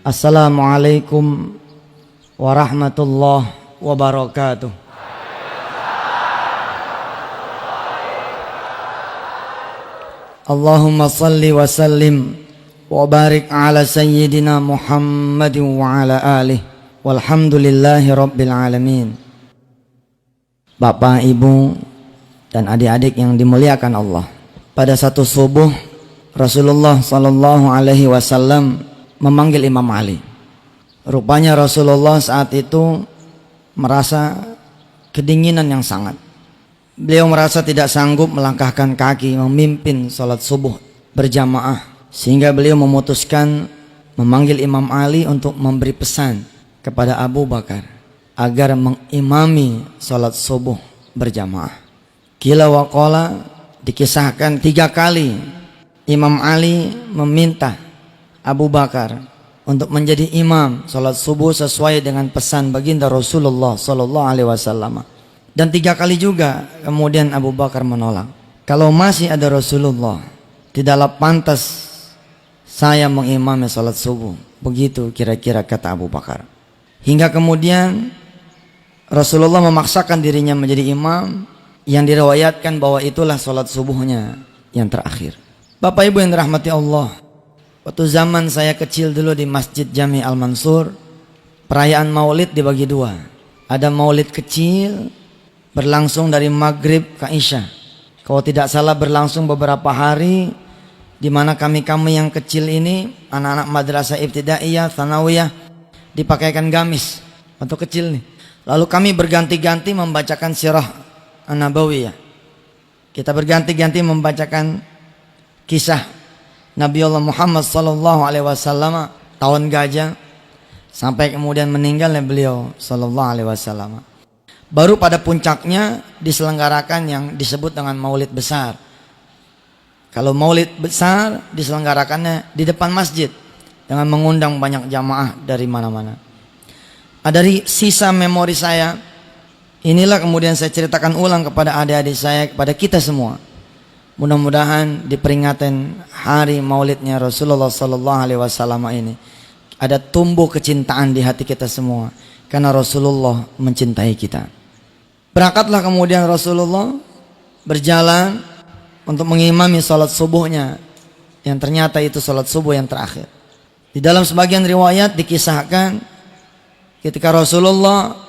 Assalamualaikum warahmatullahi wabarakatuh. Allahumma salli wa sallim wa barik ala sayyidina Muhammadin wa ala alihi walhamdulillahi rabbil alamin. Bapak, Ibu, dan adik-adik yang dimuliakan Allah, pada satu subuh Rasulullah sallallahu alaihi wasallam memanggil Imam Ali. Rupanya Rasulullah saat itu merasa kedinginan yang sangat. Beliau merasa tidak sanggup melangkahkan kaki memimpin sholat subuh berjamaah, sehingga beliau memutuskan memanggil Imam Ali untuk memberi pesan kepada Abu Bakar agar mengimami sholat subuh berjamaah. Qila wa qala, dikisahkan 3 kali Imam Ali meminta Abu Bakar untuk menjadi imam sholat subuh sesuai dengan pesan baginda Rasulullah sallallahu alaihi wasallam. Dan 3 kali juga kemudian Abu Bakar menolak. Kalau masih ada Rasulullah, tidaklah pantas saya mengimami sholat subuh. Begitu kira-kira kata Abu Bakar. Hingga kemudian Rasulullah memaksakan dirinya menjadi imam, yang diriwayatkan bahwa itulah sholat subuhnya yang terakhir. Bapak Ibu yang dirahmati Allah, waktu zaman saya kecil dulu di Masjid Jami Al-Mansur, perayaan maulid dibagi 2. Ada maulid kecil berlangsung dari maghrib ke isya. Kalau tidak salah berlangsung beberapa hari, di mana kami yang kecil ini, anak-anak madrasah ibtidaiyah, tsanawiyah, dipakaikan gamis untuk kecil nih. Lalu kami berganti-ganti membacakan sirah an-nabawiyah. Kita berganti-ganti membacakan kisah Nabiullah Muhammad sallallahu alaihi wasallam, tahun gajah, sampai kemudian meninggalnya beliau sallallahu alaihi wasallam. Baru pada puncaknya diselenggarakan yang disebut dengan maulid besar. Kalau maulid besar diselenggarakannya di depan masjid dengan mengundang banyak jamaah dari mana-mana. Dari sisa memori saya, inilah kemudian saya ceritakan ulang kepada adik-adik saya, kepada kita semua. Mudah-mudahan di peringatan hari maulidnya Rasulullah sallallahu alaihi wasallam ini ada tumbuh kecintaan di hati kita semua, karena Rasulullah mencintai kita. Berangkatlah kemudian Rasulullah berjalan untuk mengimami sholat subuhnya, yang ternyata itu sholat subuh yang terakhir. Di dalam sebagian riwayat dikisahkan ketika Rasulullah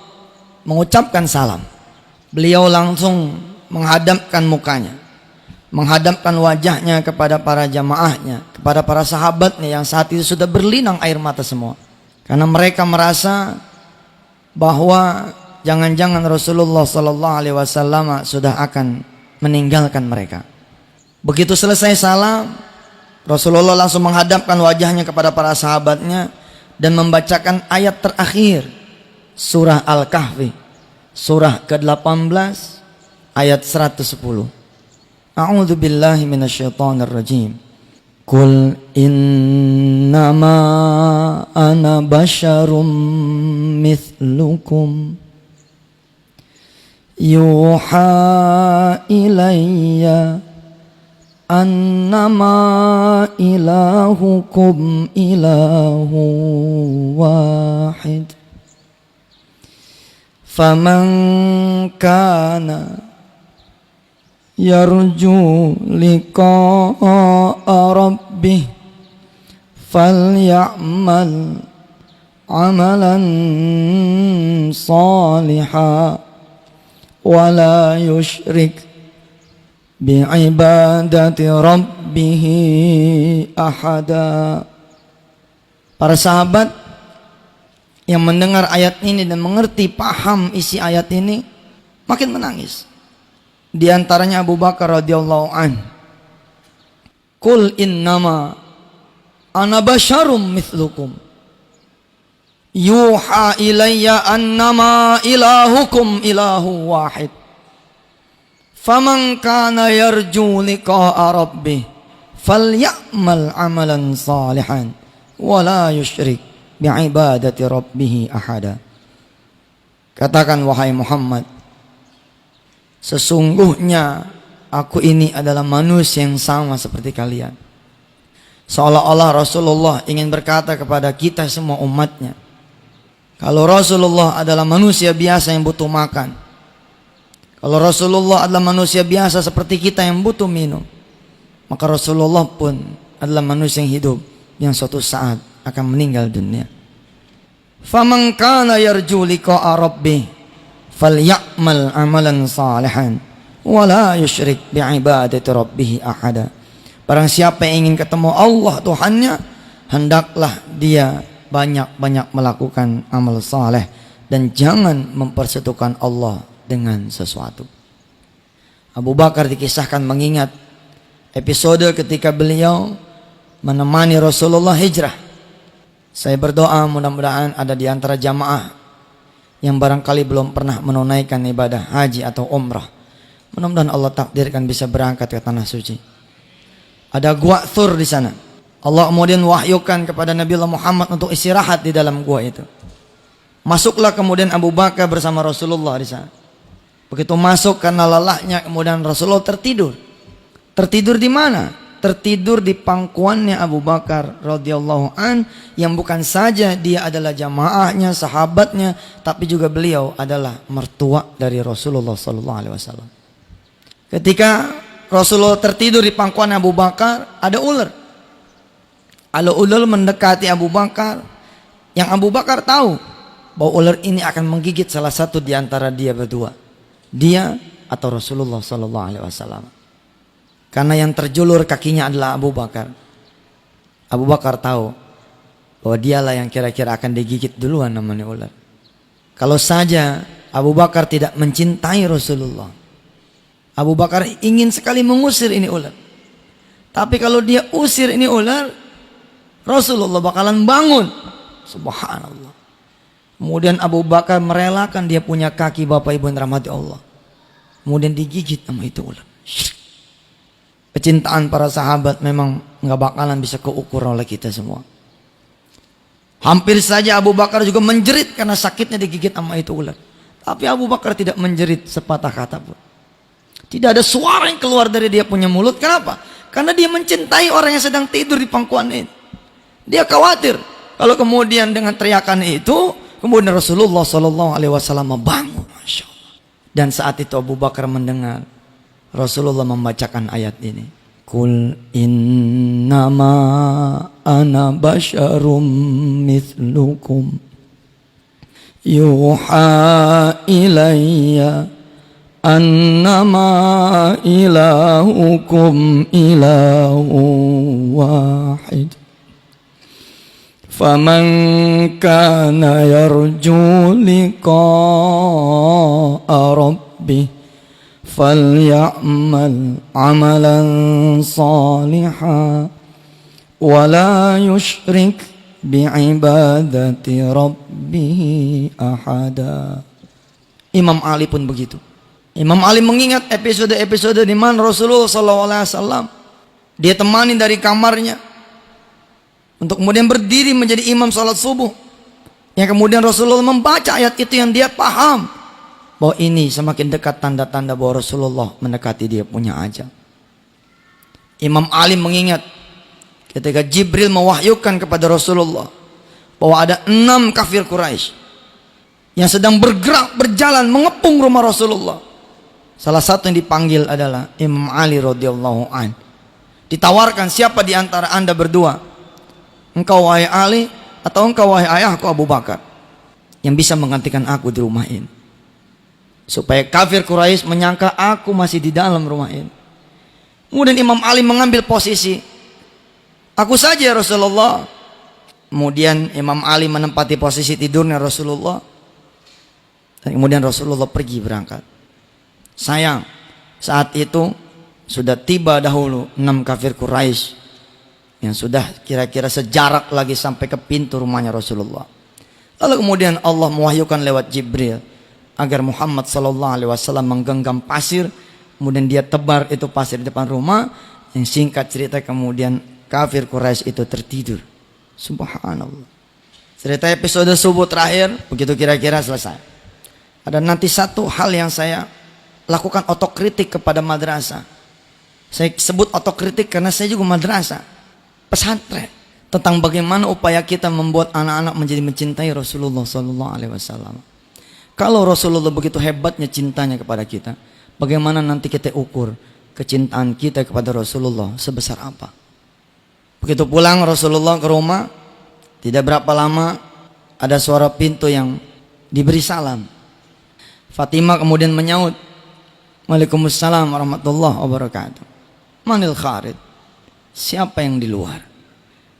mengucapkan salam, beliau langsung menghadapkan mukanya, menghadapkan wajahnya kepada para jamaahnya, kepada para sahabatnya yang saat itu sudah berlinang air mata semua, karena mereka merasa bahwa jangan-jangan Rasulullah sallallahu alaihi wasallam sudah akan meninggalkan mereka. Begitu selesai salam, Rasulullah langsung menghadapkan wajahnya kepada para sahabatnya dan membacakan ayat terakhir surah Al-Kahfi, surah ke-18 ayat 110. A'udzu billahi minasyaitonir rajim. Qul innama ana basyarum mithlukum yuha ilayya annama ilahukum ilahu wahid faman kana yarju liqa'a rabbih falyamal amalan salihan wala yusyrik bi'ibadati rabbih ahada. Para sahabat yang mendengar ayat ini dan mengerti paham isi ayat ini makin menangis. Di antaranya Abu Bakar radhiyallahu an. Qul innama ana basyarum mithlukum yuha ilayya annama ilahukum ilahu wahid faman kana yarju liqa'a rabbih falyamal amalan salihan wala yusyrik bi'ibadati rabbih ahada. Katakan wahai Muhammad, sesungguhnya aku ini adalah manusia yang sama seperti kalian. Seolah-olah Rasulullah ingin berkata kepada kita semua umatnya, kalau Rasulullah adalah manusia biasa yang butuh makan, kalau Rasulullah adalah manusia biasa seperti kita yang butuh minum, maka Rasulullah pun adalah manusia yang hidup yang suatu saat akan meninggal dunia. Faman kana yarju liqa'a rabbih falyamal amalan salihan wa la yusyrik bi'ibadati rabbih ahada. Barang siapa yang ingin ketemu Allah Tuhannya, hendaklah dia banyak-banyak melakukan amal saleh dan jangan mempersekutukan Allah dengan sesuatu. Abu Bakar dikisahkan mengingat episode ketika beliau menemani Rasulullah hijrah. Saya berdoa mudah-mudahan ada di antara jamaah yang barangkali belum pernah menunaikan ibadah haji atau umrah. Mudah-mudahan Allah takdirkan bisa berangkat ke tanah suci. Ada gua Thur di sana. Allah kemudian wahyukan kepada Nabi Muhammad untuk istirahat di dalam gua itu. Masuklah kemudian Abu Bakar bersama Rasulullah di sana. Begitu masuk karena lelahnya, kemudian Rasulullah tertidur. Tertidur di mana? Tertidur di pangkuannya Abu Bakar radhiyallahu an, yang bukan saja dia adalah jamaahnya, sahabatnya, tapi juga beliau adalah mertua dari Rasulullah sallallahu alaihi wasallam. Ketika Rasulullah tertidur di pangkuan Abu Bakar, ada ular. Ada ular mendekati Abu Bakar, yang Abu Bakar tahu bahwa ular ini akan menggigit salah satu di antara dia berdua, dia atau Rasulullah sallallahu alaihi wasallam. Karena yang terjulur kakinya adalah Abu Bakar. Abu Bakar tahu bahwa dialah yang kira-kira akan digigit duluan namanya ular. Kalau saja Abu Bakar tidak mencintai Rasulullah, Abu Bakar ingin sekali mengusir ini ular. Tapi kalau dia usir ini ular, Rasulullah bakalan bangun. Subhanallah. Kemudian Abu Bakar merelakan dia punya kaki, Bapak Ibu yang dirahmati Allah. Kemudian digigit sama itu ular. Kecintaan para sahabat memang nggak bakalan bisa keukur oleh kita semua. Hampir saja Abu Bakar juga menjerit karena sakitnya digigit sama itu ular. Tapi Abu Bakar tidak menjerit sepatah kata pun. Tidak ada suara yang keluar dari dia punya mulut. Kenapa? Karena dia mencintai orang yang sedang tidur di pangkuan ini. Dia khawatir kalau kemudian dengan teriakan itu, kemudian Rasulullah sallallahu alaihi wasallam bangun, Masya Allah. Dan saat itu Abu Bakar mendengar Rasulullah membacakan ayat ini. Qul innama ana basyarum mithlukum yuha ilayya annama ilahukum ilahu wahid. Faman kana yarju liqa'a rabbih falyamal amalan salihan wa la yusyrik bi'ibadati rabbih ahada. Imam Ali pun begitu. Imam Ali mengingat episode-episode di mana Rasulullah SAW dia temani dari kamarnya untuk kemudian berdiri menjadi imam salat subuh, yang kemudian Rasulullah membaca ayat itu, yang dia paham bahwa ini semakin dekat tanda-tanda bahwa Rasulullah mendekati dia punya ajal. Imam Ali mengingat ketika Jibril mewahyukan kepada Rasulullah bahwa ada 6 kafir Quraisy yang sedang bergerak berjalan mengepung rumah Rasulullah. Salah satu yang dipanggil adalah Imam Ali radhiyallahu an. Ditawarkan, siapa di antara anda berdua, engkau wahai Ali atau engkau wahai ayahku Abu Bakar, yang bisa menggantikan aku di rumah ini? Supaya kafir Quraisy menyangka aku masih di dalam rumah ini. Kemudian Imam Ali mengambil posisi, aku saja ya Rasulullah. Kemudian Imam Ali menempati posisi tidurnya Rasulullah. Dan kemudian Rasulullah pergi berangkat. Sayang, saat itu sudah tiba dahulu 6 kafir Quraisy yang sudah kira-kira sejarak lagi sampai ke pintu rumahnya Rasulullah. Lalu kemudian Allah mewahyukan lewat Jibril agar Muhammad SAW menggenggam pasir, kemudian dia tebar itu pasir di depan rumah. Yang singkat cerita kemudian kafir Quraisy itu tertidur. Subhanallah. Cerita episode subuh terakhir begitu kira-kira selesai. Ada nanti satu hal yang saya lakukan otokritik kepada madrasah. Saya sebut otokritik karena saya juga madrasah. pesantren tentang bagaimana upaya kita membuat anak-anak menjadi mencintai Rasulullah Sallallahu Alaihi Wasallam. Kalau Rasulullah begitu hebatnya cintanya kepada kita, bagaimana nanti kita ukur kecintaan kita kepada Rasulullah sebesar apa? Begitu pulang Rasulullah ke rumah, tidak berapa lama ada suara pintu yang diberi salam. Fatimah kemudian menyaut, Waalaikumsalam warahmatullahi wabarakatuh. Manil kharid? Siapa yang di luar?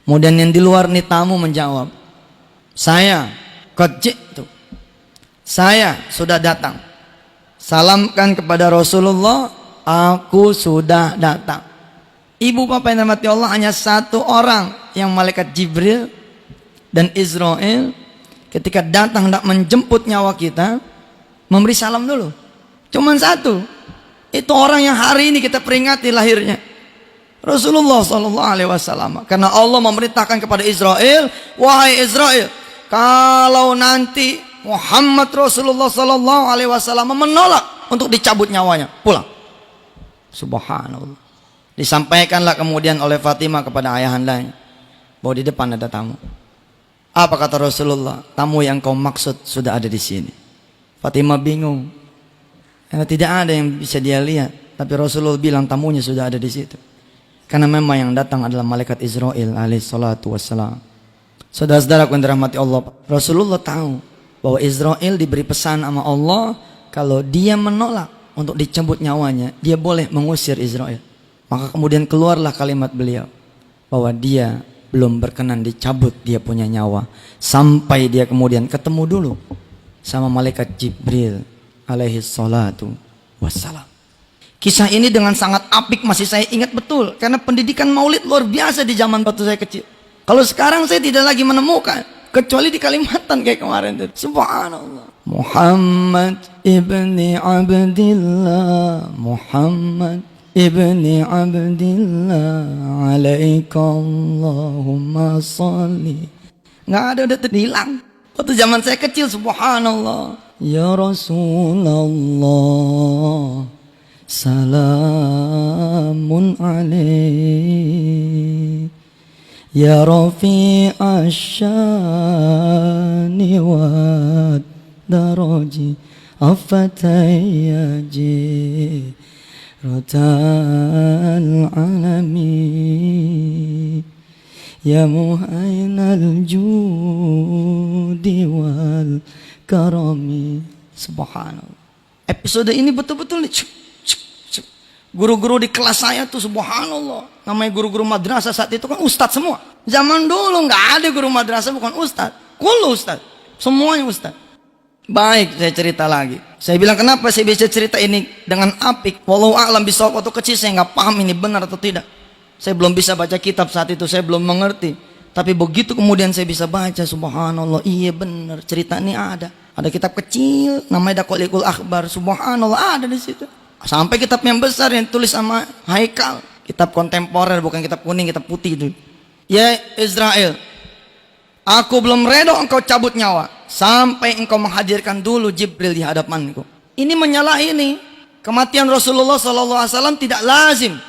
Kemudian yang di luar nih tamu menjawab, saya qad-ji'tu. Saya sudah datang. Salamkan kepada Rasulullah, aku sudah datang. Ibu bapak yang dirahmati Allah, hanya satu orang yang malaikat Jibril dan Israel ketika datang hendak menjemput nyawa kita memberi salam dulu. Cuman satu. Itu orang yang hari ini kita peringati lahirnya, Rasulullah Sallallahu Alaihi Wasallam. Karena Allah memerintahkan kepada Israel, wahai Israel, kalau nanti Muhammad Rasulullah Sallallahu Alaihi Wasallam menolak untuk dicabut nyawanya, pulang. Subhanallah. Disampaikanlah kemudian oleh Fatimah kepada ayahandanya bahwa di depan ada tamu. Apa kata Rasulullah? Tamu yang kau maksud sudah ada di sini. Fatimah bingung. Karena tidak ada yang bisa dia lihat, tapi Rasulullah bilang tamunya sudah ada di situ. Karena memang yang datang adalah malaikat Israel alaihi salatu wassalam. Saudara-saudaraku yang dirahmati Allah, Rasulullah tahu bahwa Israel diberi pesan sama Allah, kalau dia menolak untuk dicabut nyawanya, dia boleh mengusir Israel. Maka kemudian keluarlah kalimat beliau bahwa dia belum berkenan dicabut dia punya nyawa sampai dia kemudian ketemu dulu sama malaikat Jibril alaihi salatu wassalam. Kisah ini dengan sangat apik masih saya ingat betul, karena pendidikan maulid luar biasa di zaman waktu saya kecil. Kalau sekarang saya tidak lagi menemukan, kecuali di Kalimantan kayak kemarin. Subhanallah. Muhammad ibni Abdillah, Muhammad ibni Abdillah, alaika Allahumma salli. Nggak ada, udah hilang. Waktu zaman saya kecil, subhanallah. Ya Rasulullah, salamun alaik. Ya Rafi'ash syani wad daraji, afatayyaji ratal alami, ya muhainal judi wal karami. Subhanallah. Episode ini betul-betul guru-guru di kelas saya tuh subhanallah, namanya guru-guru madrasah saat itu kan ustadz semua. Zaman dulu nggak ada guru madrasah bukan ustadz, kullu ustadz, semuanya ustadz. Baik, saya cerita lagi. Saya bilang kenapa saya bisa cerita ini dengan apik. Wallahu a'lam bishawab. Waktu kecil saya nggak paham ini benar atau tidak. Saya belum bisa baca kitab saat itu, saya belum mengerti. Tapi begitu kemudian saya bisa baca, subhanallah, iya benar, cerita ini ada. Ada kitab kecil namanya Daqaiqul Akhbar, subhanallah, ada di situ. Sampai kitab yang besar yang tulis sama Haikal, kitab kontemporer, bukan kitab kuning, kitab putih itu. Ya Israel, aku belum reda engkau cabut nyawa sampai engkau menghadirkan dulu Jibril di hadapanku. Ini menyalahi ini. Kematian Rasulullah SAW tidak lazim.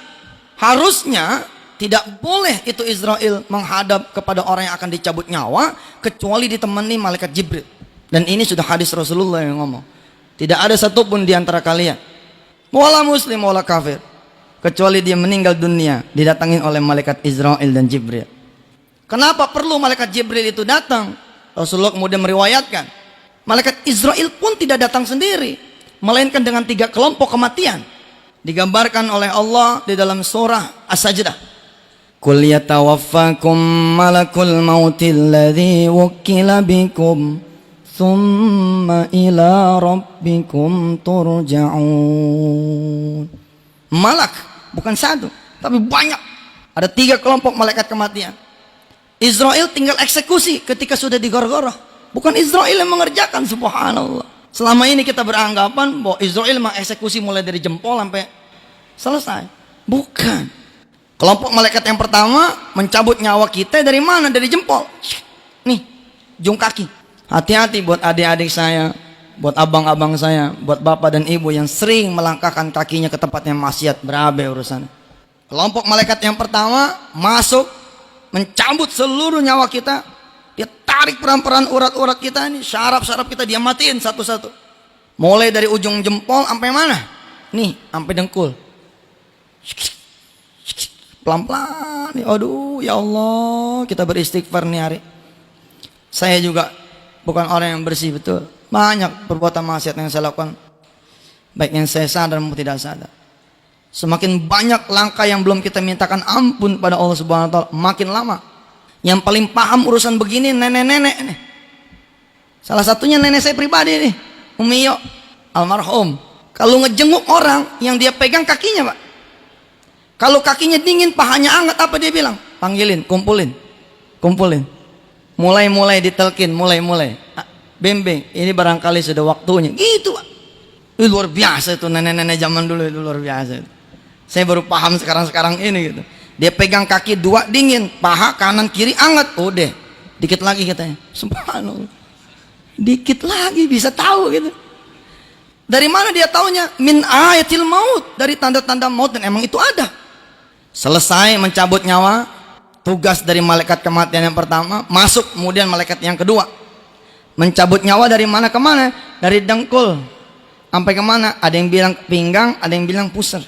Harusnya tidak boleh itu Israel menghadap kepada orang yang akan dicabut nyawa kecuali ditemani malaikat Jibril. Dan ini sudah hadis Rasulullah yang ngomong. Tidak ada satupun di antara kalian, wala muslim wala kafir, kecuali dia meninggal dunia didatangin oleh malaikat Israel dan Jibril. Kenapa perlu malaikat Jibril itu datang? Rasulullah kemudian meriwayatkan, malaikat Israel pun tidak datang sendiri, melainkan dengan 3 kelompok kematian. Digambarkan oleh Allah di dalam surah As-Sajdah. Qul yatawaffakum malakul mautil ladzi wukkila bikum thumma ila rabbikum turja'un. Malak bukan satu, tapi banyak. Ada 3 kelompok malaikat kematian. Israel tinggal eksekusi ketika sudah digorgoroh. Bukan Israel yang mengerjakan, subhanallah. Selama ini kita beranggapan bahwa Israel mengeksekusi mulai dari jempol sampai selesai. Bukan. Kelompok malaikat yang pertama mencabut nyawa kita dari mana? Dari jempol. Nih, ujung kaki. Hati-hati buat adik-adik saya, buat abang-abang saya, buat bapak dan ibu yang sering melangkahkan kakinya ke tempat yang maksiat, berabe urusan. Kelompok malaikat yang pertama masuk mencabut seluruh nyawa kita. Dia tarik peran-peran urat-urat kita ini, syaraf-syaraf kita dia matiin satu-satu. Mulai dari ujung jempol sampai mana? Nih, sampai dengkul. Pelan-pelan. Aduh, ya Allah, kita beristighfar nih hari. Saya juga bukan orang yang bersih, betul. Banyak perbuatan maksiat yang saya lakukan, baik yang saya sadar maupun tidak sadar. Semakin banyak langkah yang belum kita mintakan ampun pada Allah Subhanahu wa taala, makin lama. Yang paling paham urusan begini nenek-nenek nih. Salah satunya nenek saya pribadi nih, Umi Yo, almarhum. Kalau ngejenguk orang yang dia pegang kakinya, Pak. Kalau kakinya dingin, pahanya hangat, apa dia bilang? Panggilin, kumpulin. Kumpulin. Mulai ditelkin, mulai. Bembeng, ini barangkali sudah waktunya. Gitu, Pak. Itu luar biasa itu nenek-nenek zaman dulu, itu luar biasa itu. Saya baru paham sekarang ini gitu. Dia pegang kaki dua dingin, paha kanan kiri hangat. Udah, dikit lagi katanya. Subhanallah. Dikit lagi bisa tahu gitu. Dari mana dia taunya? Min ayatil maut, dari tanda-tanda maut, dan emang itu ada. Selesai mencabut nyawa, tugas dari malaikat kematian yang pertama, masuk kemudian malaikat yang kedua. Mencabut nyawa dari mana ke mana? Dari dengkul sampai kemana? Ada yang bilang pinggang, ada yang bilang pusar.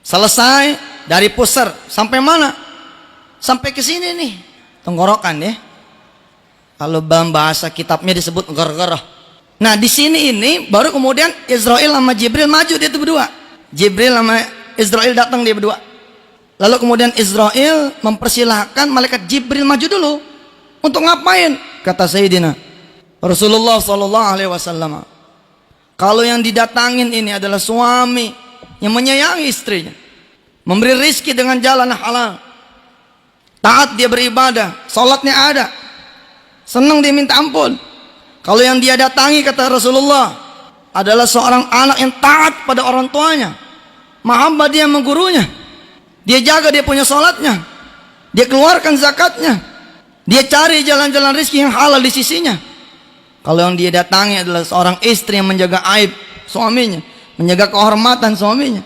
Selesai dari pusar sampai mana? Sampai ke sini nih, tenggorokan ya. Kalau dalam bahasa kitabnya disebut ger-gerah. Nah di sini ini baru kemudian Israel sama Jibril maju, dia itu berdua. Jibril sama Israel datang, dia berdua. Lalu kemudian Israel mempersilahkan malaikat Jibril maju dulu. Untuk ngapain? Kata Sayyidina Rasulullah SAW, kalau yang didatangin ini adalah suami yang menyayangi istrinya, memberi rizki dengan jalan halal, taat dia beribadah, sholatnya ada, senang dia minta ampun. Kalau yang dia datangi, kata Rasulullah, adalah seorang anak yang taat pada orang tuanya, mahabbah dia sama gurunya, dia jaga dia punya sholatnya, dia keluarkan zakatnya, dia cari jalan-jalan rizki yang halal di sisinya. Kalau yang dia datangi adalah seorang istri yang menjaga aib suaminya, menjaga kehormatan suaminya,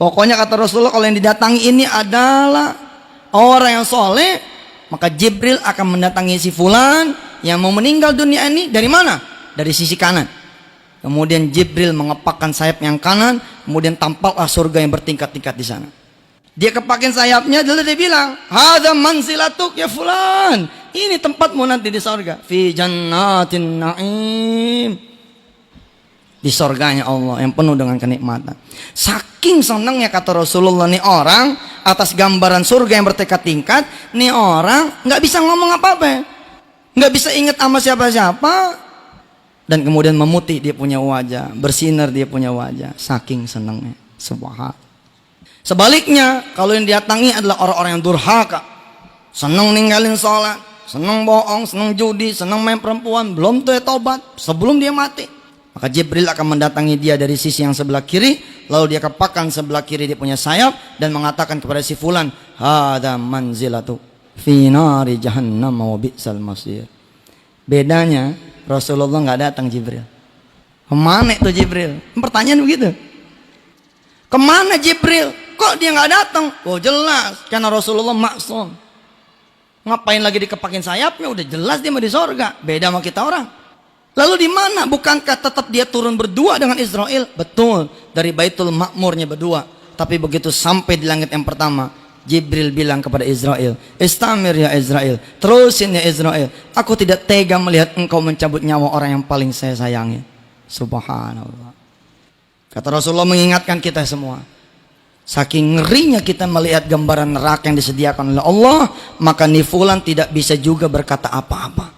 pokoknya kata Rasulullah, kalau yang didatangi ini adalah orang yang soleh, maka Jibril akan mendatangi si fulan yang mau meninggal dunia ini. Dari mana? Dari sisi kanan. Kemudian Jibril mengepakkan sayap yang kanan, kemudian tampaklah surga yang bertingkat-tingkat di sana. Dia kepakin sayapnya, lalu dia bilang, hadza manzilatuk ya fulan, ini tempatmu nanti di surga, fi jannatin na'im, di surganya Allah yang penuh dengan kenikmatan. Saking senangnya kata Rasulullah nih orang atas gambaran surga yang bertingkat-tingkat, nih orang nggak bisa ngomong apa-apa, nggak bisa ingat sama siapa-siapa, dan kemudian memutih dia punya wajah, bersinar dia punya wajah, saking senangnya. Subhanallah. Sebaliknya, kalau yang didatangi adalah orang-orang yang durhaka, senang ninggalin sholat, senang bohong, senang judi, senang main perempuan, belum tuh tobat sebelum dia mati, maka Jibril akan mendatangi dia dari sisi yang sebelah kiri, lalu dia kepakkan sebelah kiri dia punya sayap dan mengatakan kepada si fulan, hadza manzilatu fi nari jahannam wa bi'sal masir. Bedanya Rasulullah nggak datang Jibril. Kemana itu Jibril? Pertanyaan begitu. Kemana Jibril? Kok dia nggak datang? Oh jelas, karena Rasulullah maksum. Ngapain lagi dikepakin sayapnya? Udah jelas dia mau di sorga. Beda sama kita orang. Lalu di mana? Bukankah tetap dia turun berdua dengan Israel? Betul, dari Baitul Ma'murnya berdua. Tapi begitu sampai di langit yang pertama, Jibril bilang kepada Israel, istamir ya Israel, terusin ya Israel, aku tidak tega melihat engkau mencabut nyawa orang yang paling saya sayangi. Subhanallah. Kata Rasulullah mengingatkan kita semua, saking ngerinya kita melihat gambaran neraka yang disediakan oleh Allah, maka nifulan tidak bisa juga berkata apa-apa.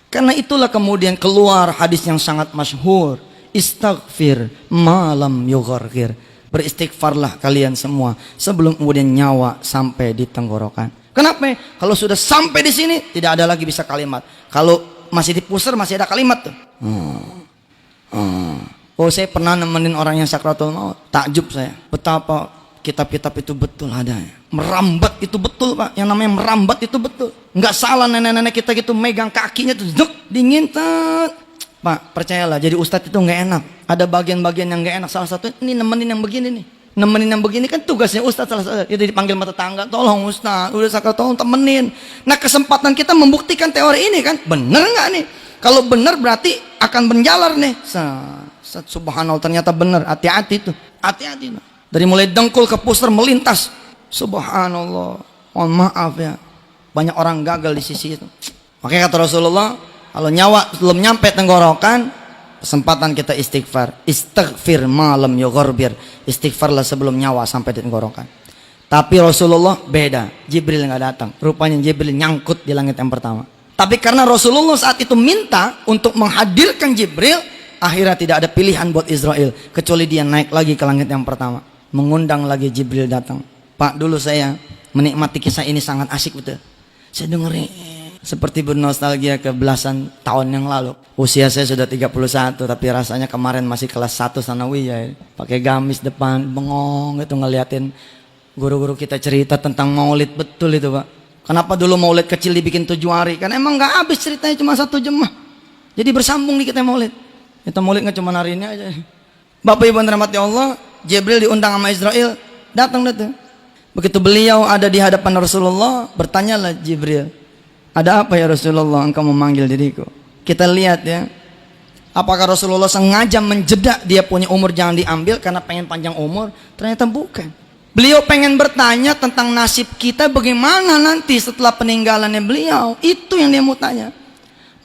Karena itulah kemudian keluar hadis yang sangat masyhur, istaghfir malam yughargir, beristighfarlah kalian semua sebelum kemudian nyawa sampai di tenggorokan. Kenapa? Kalau sudah sampai di sini tidak ada lagi bisa kalimat. Kalau masih di pusar masih ada kalimat tuh. Oh, saya pernah nemenin orang yang sakratul maut. Takjub saya, betapa kitab-kitab itu betul adanya. Merambat itu betul, Pak. Yang namanya merambat itu betul. Nggak salah nenek-nenek kita gitu megang kakinya tuh, dingin tet. Pak, percayalah, jadi ustadz itu nggak enak. Ada bagian-bagian yang nggak enak. Salah satu ini nemenin yang begini nih. Nemenin yang begini kan tugasnya Ustadz salah satu. Dia dipanggil mata tangga, tolong Ustadz, udah sakit tolong temenin. Nah kesempatan kita membuktikan teori ini kan, bener nggak nih? Kalau bener berarti akan berjalan nih. Subhanallah ternyata bener, hati-hati tuh, hati-hati. Dari mulai dengkul ke pusar melintas. Subhanallah, mohon maaf ya, banyak orang gagal di sisi itu. Makanya kata Rasulullah, kalau nyawa belum nyampe tenggorokan, kesempatan kita istighfar. Istighfir malam yugharbir. Istighfarlah sebelum nyawa sampai di tenggorokan. Tapi Rasulullah beda. Jibril nggak datang. Rupanya Jibril nyangkut di langit yang pertama. Tapi karena Rasulullah saat itu minta untuk menghadirkan Jibril, akhirnya tidak ada pilihan buat Israel kecuali dia naik lagi ke langit yang pertama, mengundang lagi Jibril datang. Pak, dulu saya menikmati kisah ini sangat asik betul. Saya dengerin seperti bernostalgia ke belasan tahun yang lalu. Usia saya sudah 31, tapi rasanya kemarin masih kelas 1 sanawiyah. Pakai gamis depan, bengong itu ngeliatin guru-guru kita cerita tentang maulid. Betul itu Pak. Kenapa dulu maulid kecil dibikin 7 hari? Kan emang gak habis ceritanya, cuma 1 jam mah. Jadi bersambung dikit ya maulid. Kita maulid gak cuma hari ini aja. Bapak Ibu yang dirahmati Allah, Jibril diundang sama Israel, datang. Begitu beliau ada di hadapan Rasulullah, bertanyalah Jibril, ada apa ya Rasulullah engkau memanggil diriku? Kita lihat ya, apakah Rasulullah sengaja menjeda dia punya umur jangan diambil karena pengen panjang umur? Ternyata bukan. Beliau pengen bertanya tentang nasib kita bagaimana nanti setelah peninggalannya beliau. Itu yang dia mau tanya.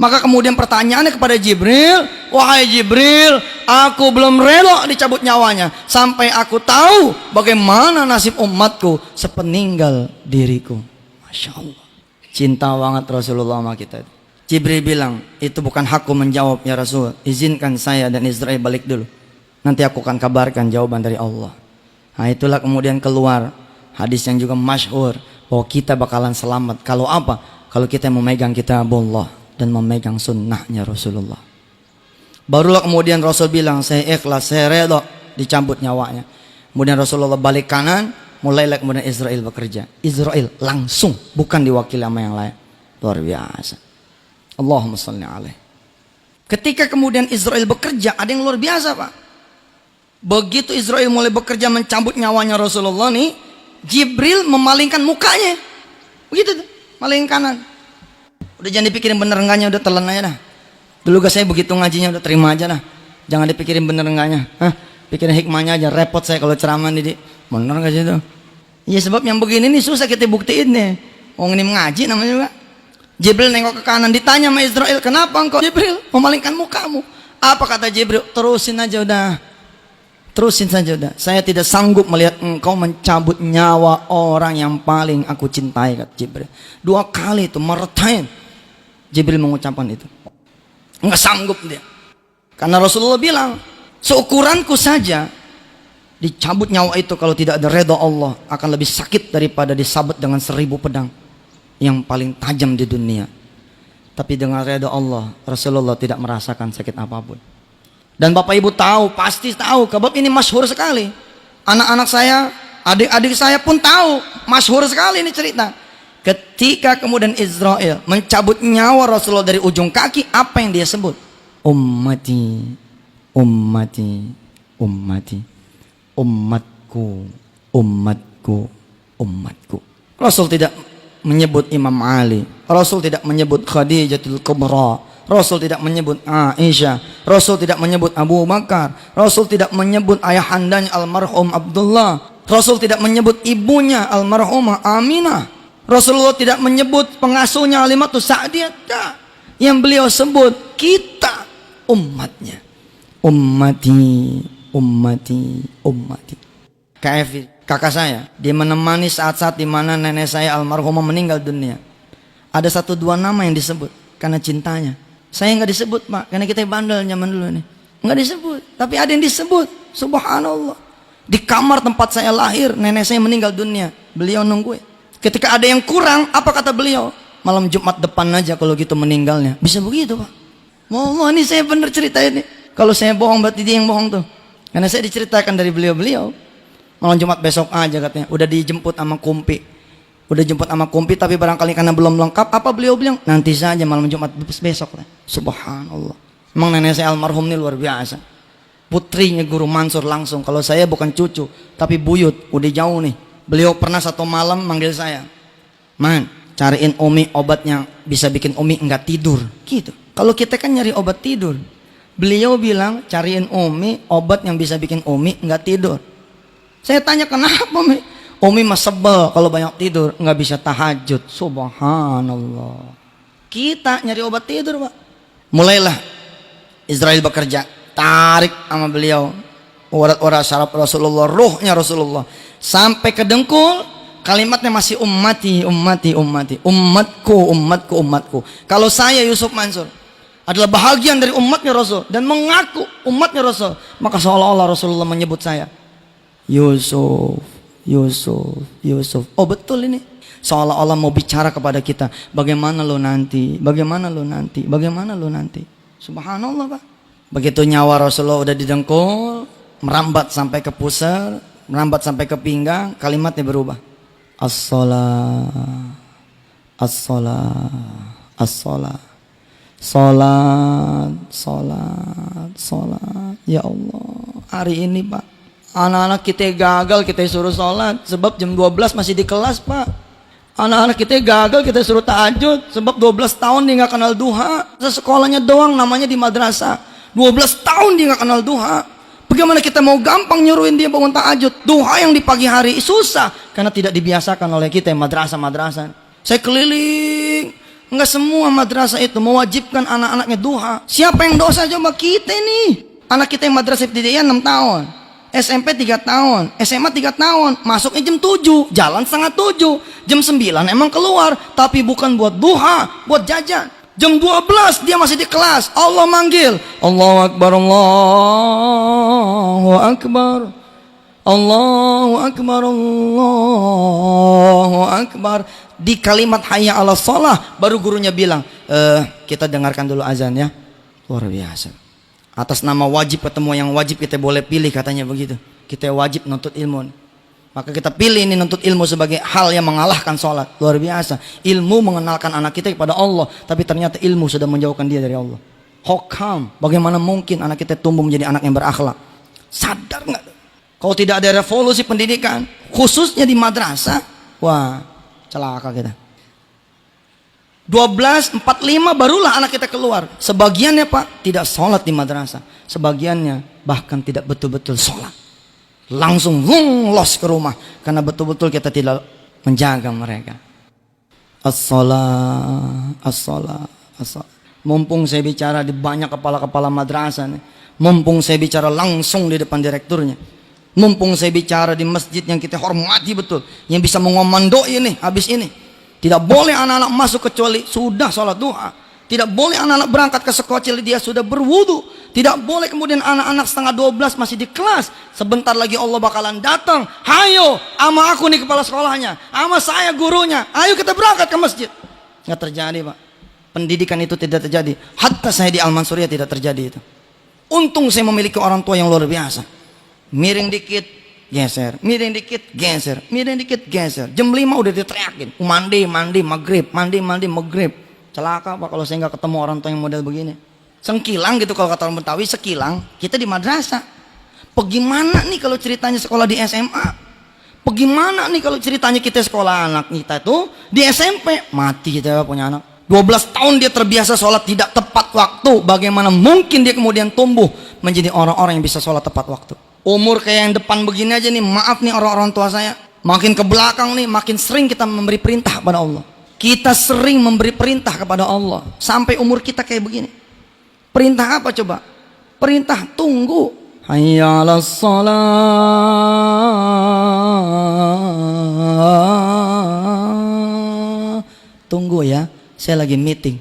Maka kemudian pertanyaannya kepada Jibril, wahai Jibril, aku belum rela dicabut nyawanya sampai aku tahu bagaimana nasib umatku sepeninggal diriku. Masya Allah, cinta banget Rasulullah sama kita. Jibril bilang, itu bukan hakku menjawab ya Rasul, izinkan saya dan Israel balik dulu, nanti aku akan kabarkan jawaban dari Allah. Nah itulah kemudian keluar hadis yang juga masyhur bahwa kita bakalan selamat kalau apa? Kalau kita memegang kitabullah dan memegang sunnahnya Rasulullah. Barulah kemudian Rasul bilang, saya ikhlas, saya rela dicabut nyawanya. Kemudian Rasulullah balik kanan, mulailah kemudian Israel bekerja. Israel langsung, bukan diwakili sama yang lain. Luar biasa. Allahumma shalli alaih. Ketika kemudian Israel bekerja, ada yang luar biasa Pak. Begitu Israel mulai bekerja mencabut nyawanya Rasulullah nih, Jibril memalingkan mukanya. Begitu tuh, malingkan kanan. Udah jangan dipikirin bener enggaknya, udah telan aja dah. Dulu gak saya begitu ngajinya, udah terima aja dah. Jangan dipikirin bener enggaknya. Pikirin hikmahnya aja, repot saya kalau ceramah nih. Bener gak sih itu? Iya sebab yang begini nih susah kita buktiin nih. Orang ini mengaji namanya juga. Jibril nengok ke kanan, ditanya sama Israel, kenapa engkau Jibril memalingkan mukamu? Apa kata Jibril? Terusin aja udah. Terusin saja udah. Saya tidak sanggup melihat engkau mencabut nyawa orang yang paling aku cintai, kata Jibril. 2 kali itu meretain Jibril mengucapkan itu. Enggak sanggup dia. Karena Rasulullah bilang, seukuranku saja dicabut nyawa itu kalau tidak ada redha Allah akan lebih sakit daripada disabet dengan 1000 pedang yang paling tajam di dunia. Tapi dengan redha Allah, Rasulullah tidak merasakan sakit apapun. Dan Bapak Ibu tahu, pasti tahu, sebab ini masyhur sekali. Anak-anak saya, adik-adik saya pun tahu, masyhur sekali ini cerita. Ketika kemudian Israel mencabut nyawa Rasulullah dari ujung kaki, apa yang dia sebut? Ummati, ummati, ummati, umatku, umatku, umatku. Rasul tidak menyebut Imam Ali, Rasul tidak menyebut Khadijatul Kubra, Rasul tidak menyebut Aisyah, Rasul tidak menyebut Abu Bakar, Rasul tidak menyebut ayahandanya almarhum Abdullah, Rasul tidak menyebut ibunya almarhumah Aminah, Rasulullah tidak menyebut pengasuhnya Halimatus Sa'diyah. Yang beliau sebut kita umatnya. Ummati, ummati, ummati. KF, kakak saya, dia menemani saat-saat di mana nenek saya almarhumah meninggal dunia. Ada 1-2 nama yang disebut karena cintanya. Saya nggak disebut Pak, karena kita bandel zaman dulu nih. Nggak disebut, tapi ada yang disebut. Subhanallah. Di kamar tempat saya lahir, nenek saya meninggal dunia. Beliau nungguin. Ketika ada yang kurang, apa kata beliau? Malam Jumat depan aja kalau gitu meninggalnya. Bisa begitu Pak. Mau ini saya bener cerita ini. Kalau saya bohong berarti dia yang bohong tuh. Karena saya diceritakan dari beliau-beliau. Malam Jumat besok aja katanya. Udah dijemput sama kumpi. Udah jemput sama kumpi tapi barangkali karena belum lengkap. Apa beliau bilang? Nanti saja malam Jumat besok. Subhanallah. Emang nenek saya almarhum ini luar biasa. putrinya Guru Mansur langsung. Kalau saya bukan cucu, tapi buyut, udah jauh nih. Beliau pernah satu malam manggil saya, "Man, cariin Umi obat yang bisa bikin Umi enggak tidur." Gitu. Kalau kita kan nyari obat tidur. Beliau bilang, "Cariin Umi obat yang bisa bikin Umi enggak tidur." Saya tanya, "Kenapa, Mi?" "Umi mah sebel kalau banyak tidur, enggak bisa tahajud." Subhanallah. Kita nyari obat tidur, Pak. Mulailah Israel bekerja, tarik sama beliau urat-urat syaraf Rasulullah, ruhnya Rasulullah sampai ke dengkul. Kalimatnya masih ummati, ummati, ummati, umatku, umatku, umatku. Kalau saya Yusuf Mansur adalah bahagian dari umatnya Rasul dan mengaku umatnya Rasul, maka seolah-olah Rasulullah menyebut saya Yusuf, Yusuf, Yusuf. Oh betul ini, seolah-olah mau bicara kepada kita, bagaimana lo nanti, bagaimana lo nanti, bagaimana lo nanti. Subhanallah, Pak. Begitu nyawa Rasulullah udah didengkul, merambat sampai ke pusar, merambat sampai ke pinggang, kalimatnya berubah. As-salat, as-salat, as-salat, salat, salat, salat. Ya Allah, hari ini, Pak, anak-anak kita gagal, kita suruh salat sebab jam 12 masih di kelas, Pak. Anak-anak kita gagal, kita suruh tahajud sebab 12 tahun dia nggak kenal duha. Sekolahnya doang namanya di madrasah, 12 tahun dia nggak kenal duha. Bagaimana kita mau gampang nyuruhin dia bangun tahajud? Duha yang di pagi hari susah karena tidak dibiasakan oleh kita madrasah-madrasah. Saya keliling, nggak semua madrasah itu mewajibkan anak-anaknya duha. Siapa yang dosa? Coba kita nih. Anak kita yang madrasah ibtidaiyah 6 tahun, SMP 3 tahun, SMA 3 tahun, masuknya jam 7, jalan setengah 7, jam 9 emang keluar, tapi bukan buat duha, buat jajan. Jam 12 dia masih di kelas, Allah manggil, Allahu Akbar, Allahu Akbar, Allahu Akbar, Allahu Akbar. Di kalimat hayya ala shalah baru gurunya bilang, kita dengarkan dulu azan ya. Luar biasa. Atas nama wajib ketemu yang wajib kita boleh pilih, katanya begitu. Kita wajib nuntut ilmu, maka kita pilih ini nuntut ilmu sebagai hal yang mengalahkan sholat. Luar biasa. Ilmu mengenalkan anak kita kepada Allah, tapi ternyata ilmu sudah menjauhkan dia dari Allah. Hokam, bagaimana mungkin anak kita tumbuh menjadi anak yang berakhlak? Sadar nggak? Kalau tidak ada revolusi pendidikan, khususnya di madrasah, wah celaka kita. 12.45 barulah anak kita keluar. Sebagiannya, Pak, tidak sholat di madrasah. Sebagiannya bahkan tidak betul-betul sholat, langsung los ke rumah karena betul-betul kita tidak menjaga mereka. As-salat, as-salat, as-salat. Mumpung saya bicara di banyak kepala-kepala madrasah nih, mumpung saya bicara langsung di depan direkturnya, mumpung saya bicara di masjid yang kita hormati betul, yang bisa mengomandoi ini habis ini. Tidak boleh anak-anak masuk kecuali sudah sholat duha. Tidak boleh anak-anak berangkat ke sekolah kecuali dia sudah berwudu. Tidak boleh kemudian anak-anak setengah 12 masih di kelas. Sebentar lagi Allah bakalan datang. Hayo, ama aku nih kepala sekolahnya, ama saya gurunya, ayo kita berangkat ke masjid. Nggak terjadi, Pak. Pendidikan itu tidak terjadi. Hatta saya di Al-Mansuriyah tidak terjadi itu. Untung saya memiliki orang tua yang luar biasa. Miring dikit, geser, miring dikit, geser, miring dikit, geser. Jam 5 udah diteriakin, mandi, mandi, maghrib, mandi, mandi, maghrib. Celaka, Pak, kalau saya nggak ketemu orang tua yang model begini. Sengkilang gitu kalau kata orang Betawi, sekilang kita di madrasah. Bagaimana nih kalau ceritanya sekolah di SMA? Bagaimana nih kalau ceritanya kita sekolah anak kita tuh di SMP? Mati kita punya anak. 12 tahun dia terbiasa sholat tidak tepat waktu. Bagaimana mungkin dia kemudian tumbuh menjadi orang-orang yang bisa sholat tepat waktu? Umur kayak yang depan begini aja nih, maaf nih orang-orang tua saya, makin ke belakang nih makin sering kita memberi perintah kepada Allah. Kita sering memberi perintah kepada Allah sampai umur kita kayak begini. Perintah apa coba? Perintah tunggu. Hayya 'alas shalah. Tunggu ya, saya lagi meeting.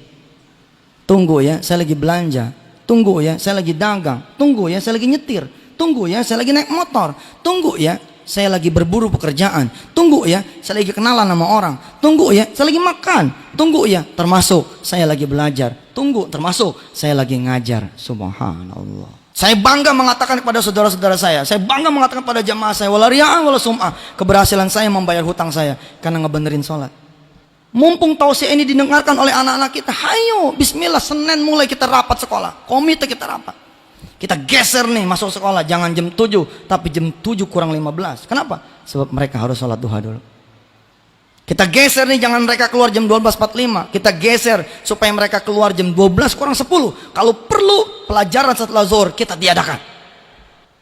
Tunggu ya, saya lagi belanja. Tunggu ya, saya lagi dagang. Tunggu ya, saya lagi nyetir. Tunggu ya, saya lagi naik motor. Tunggu ya, saya lagi berburu pekerjaan. Tunggu ya, saya lagi kenalan sama orang. Tunggu ya, saya lagi makan. Tunggu ya, termasuk saya lagi belajar. Tunggu, termasuk saya lagi ngajar. Subhanallah. Saya bangga mengatakan kepada saudara-saudara saya bangga mengatakan pada jamaah saya, wala riya'an wala sum'ah, keberhasilan saya membayar hutang saya karena ngebenerin sholat. Mumpung tausiah ini didengarkan oleh anak-anak kita, hayo bismillah, Senin mulai kita rapat sekolah, komite kita rapat. Kita geser nih masuk sekolah, jangan jam 7, tapi jam 7 kurang 15. Kenapa? Sebab mereka harus sholat duha dulu. Kita geser nih, jangan mereka keluar jam 12.45. Kita geser supaya mereka keluar jam 12 kurang 10. Kalau perlu pelajaran setelah zuhur kita tiadakan.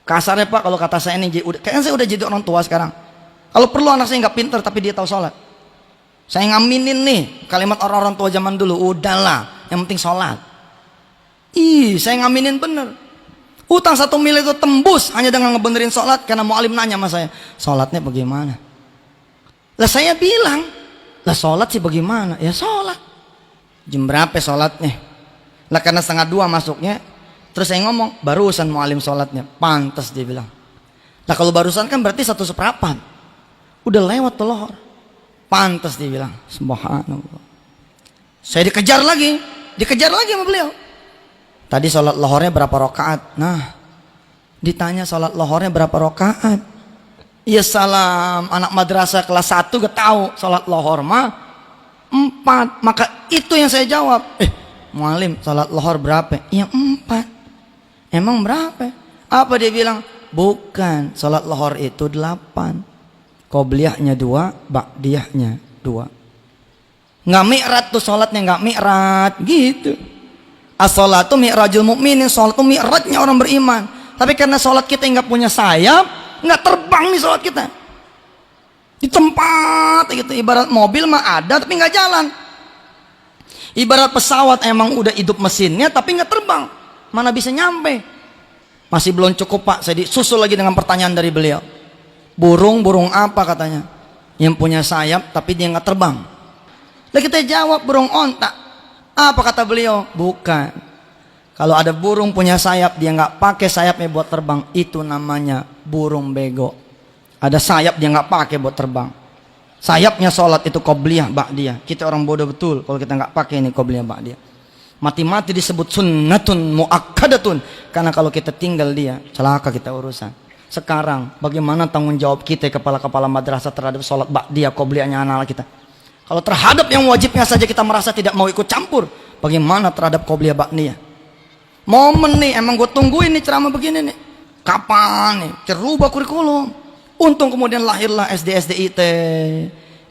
Kasarnya Pak, kalau kata saya ini, kayaknya saya udah jadi orang tua sekarang. Kalau perlu anak saya nggak pintar tapi dia tahu sholat, saya ngaminin nih kalimat orang-orang tua zaman dulu. Udahlah, yang penting sholat. Saya ngaminin bener. Utang 1 miliar itu tembus hanya dengan ngebenerin sholat. Karena mu'alim nanya sama saya, sholatnya bagaimana? Lah saya bilang, lah sholat sih bagaimana? Ya sholat. Jam berapa sholatnya? Lah karena 1:30 masuknya. Terus saya ngomong, barusan mu'alim sholatnya. Pantas dia bilang. Lah kalau barusan kan berarti 1/4. Udah lewat tuh lohor. Pantas dia bilang. Subhanallah. Saya dikejar lagi sama beliau. Tadi sholat lohornya berapa rakaat? Nah, ditanya sholat lohornya berapa rakaat? Ya salam, anak madrasah kelas 1 gak tahu sholat lohor mah 4. Maka itu yang saya jawab. Mualim, sholat lohor berapa? Ya 4. Emang berapa? Apa dia bilang? Bukan, sholat lohor itu 8. Qobliyahnya 2, ba'diyahnya 2. Nggak mi'rat tuh sholatnya, nggak mi'rat gitu. As-sholatu mi'rajul mu'minin, sholat itu mi'rajnya orang beriman. Tapi karena sholat kita nggak punya sayap, nggak terbang nih sholat kita. Di tempat gitu, ibarat mobil mah ada tapi nggak jalan. Ibarat pesawat emang udah hidup mesinnya tapi nggak terbang, mana bisa nyampe. Masih belum cukup Pak, saya disusul lagi dengan pertanyaan dari beliau. Burung apa katanya? Yang punya sayap tapi dia nggak terbang. Lah kita jawab burung onta. Apa kata beliau? Bukan. Kalau ada burung punya sayap dia nggak pakai sayapnya buat terbang, itu namanya burung bego. Ada sayap dia nggak pakai buat terbang. Sayapnya sholat itu qobliyah ba'diyah. Kita orang bodoh betul kalau kita nggak pakai ini qobliyah ba'diyah. Mati-mati disebut sunnatun muakkadatun. Karena kalau kita tinggal dia, celaka kita urusan. Sekarang bagaimana tanggung jawab kita kepala-kepala madrasah terhadap sholat ba'diyah qobliyahnya anak-anak kita? Kalau terhadap yang wajibnya saja kita merasa tidak mau ikut campur, bagaimana terhadap qobliyah ba'diyah? Momen nih, emang gue tungguin nih ceramah begini nih. Kapan nih? Terubah kurikulum. Untung kemudian lahirlah SD IT,